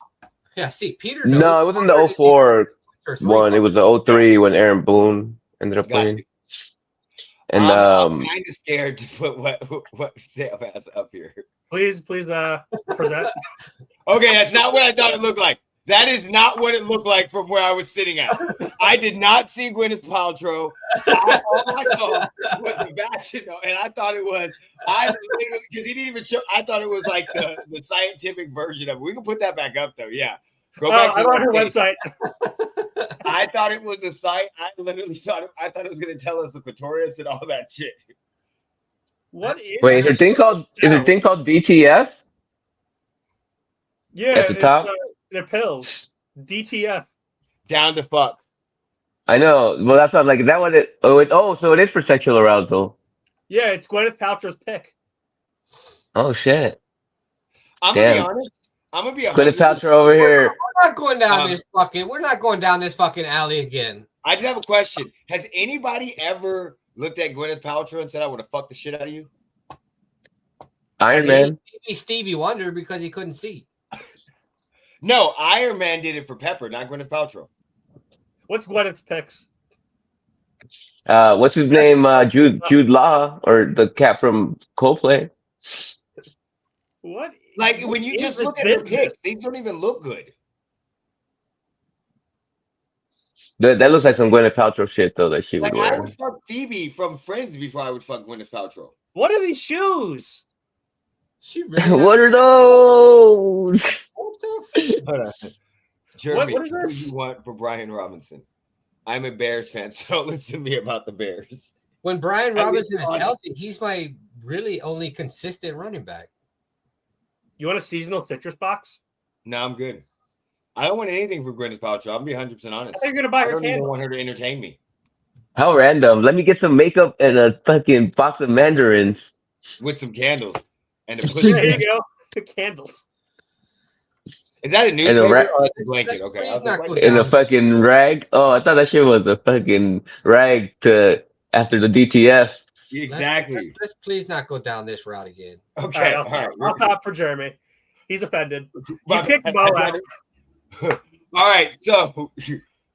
Yeah, see, Peter. No, it wasn't the 04 one. It was the 03 when Aaron Boone ended up playing. And I'm kind of scared to put what Sam has up here. Please present. Okay, that's not what I thought it looked like. That is not what it looked like from where I was sitting at. I did not see Gwyneth Paltrow. All I saw was the Bachelor, and I thought it was. Because he didn't even show. I thought it was like the scientific version of it. We can put that back up though. Yeah, go back to her website. I thought it was the site. I literally thought I thought it was going to tell us the clitoris and all that shit. What is? Wait, is there a thing called DTF? Yeah, at the top. They're pills. DTF. Down to fuck. I know. Well, that's not like, is that what it? So it is for sexual arousal. Yeah, it's Gwyneth Paltrow's pick. Oh shit. I'm gonna be honest. I'm gonna be Gwyneth Paltrow over here. We're not going down this fucking. We're not going down this fucking alley again. I just have a question. Has anybody ever looked at Gwyneth Paltrow and said, "I would have fucked the shit out of you"? Iron Man. Maybe Stevie Wonder because he couldn't see. No, Iron Man did it for Pepper, not Gwyneth Paltrow. What's Gwyneth's picks? What's his name? Jude Law, or the cat from Coldplay. What? Like when you just look at her picks, they don't even look good. That looks like some Gwyneth Paltrow shit though that she would wear. I would fuck Phoebe from Friends before I would fuck Gwyneth Paltrow. What are these shoes? She really what are those? Hold on. Jeremy, what is what do this? you want for Brian Robinson? I'm a Bears fan, so don't listen to me about the Bears. When Brian Robinson is healthy, he's my really only consistent running back. You want a seasonal citrus box? No, I'm good. I don't want anything for Gwyneth Paltrow. I'm gonna be 100% honest. I think you're gonna buy her candle. I don't even want her to entertain me. How random. Let me get some makeup and a fucking box of mandarins. With some candles. And a pussy. There you go. The candles. Is that a newspaper? Oh, that's a blanket. Okay. I was like, in a fucking rag. Oh, I thought that shit was a fucking rag to after the DTF. Exactly. Let's please not go down this route again. Okay. All right. I'll stop for Jeremy. He's offended. You picked Mo out. All right. So hold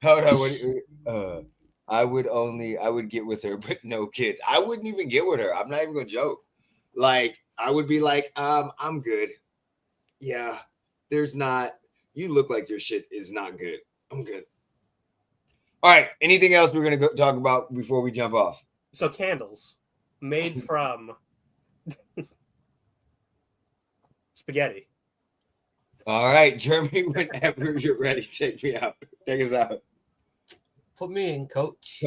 on. What do you, I would get with her, but no kids. I wouldn't even get with her. I'm not even gonna joke. Like, I would be like, I'm good. Yeah, there's not. You look like your shit is not good. I'm good. All right. Anything else we're gonna go talk about before we jump off? So candles made from spaghetti. All right, Jeremy. Whenever you're ready, take me out. Take us out. Put me in, coach.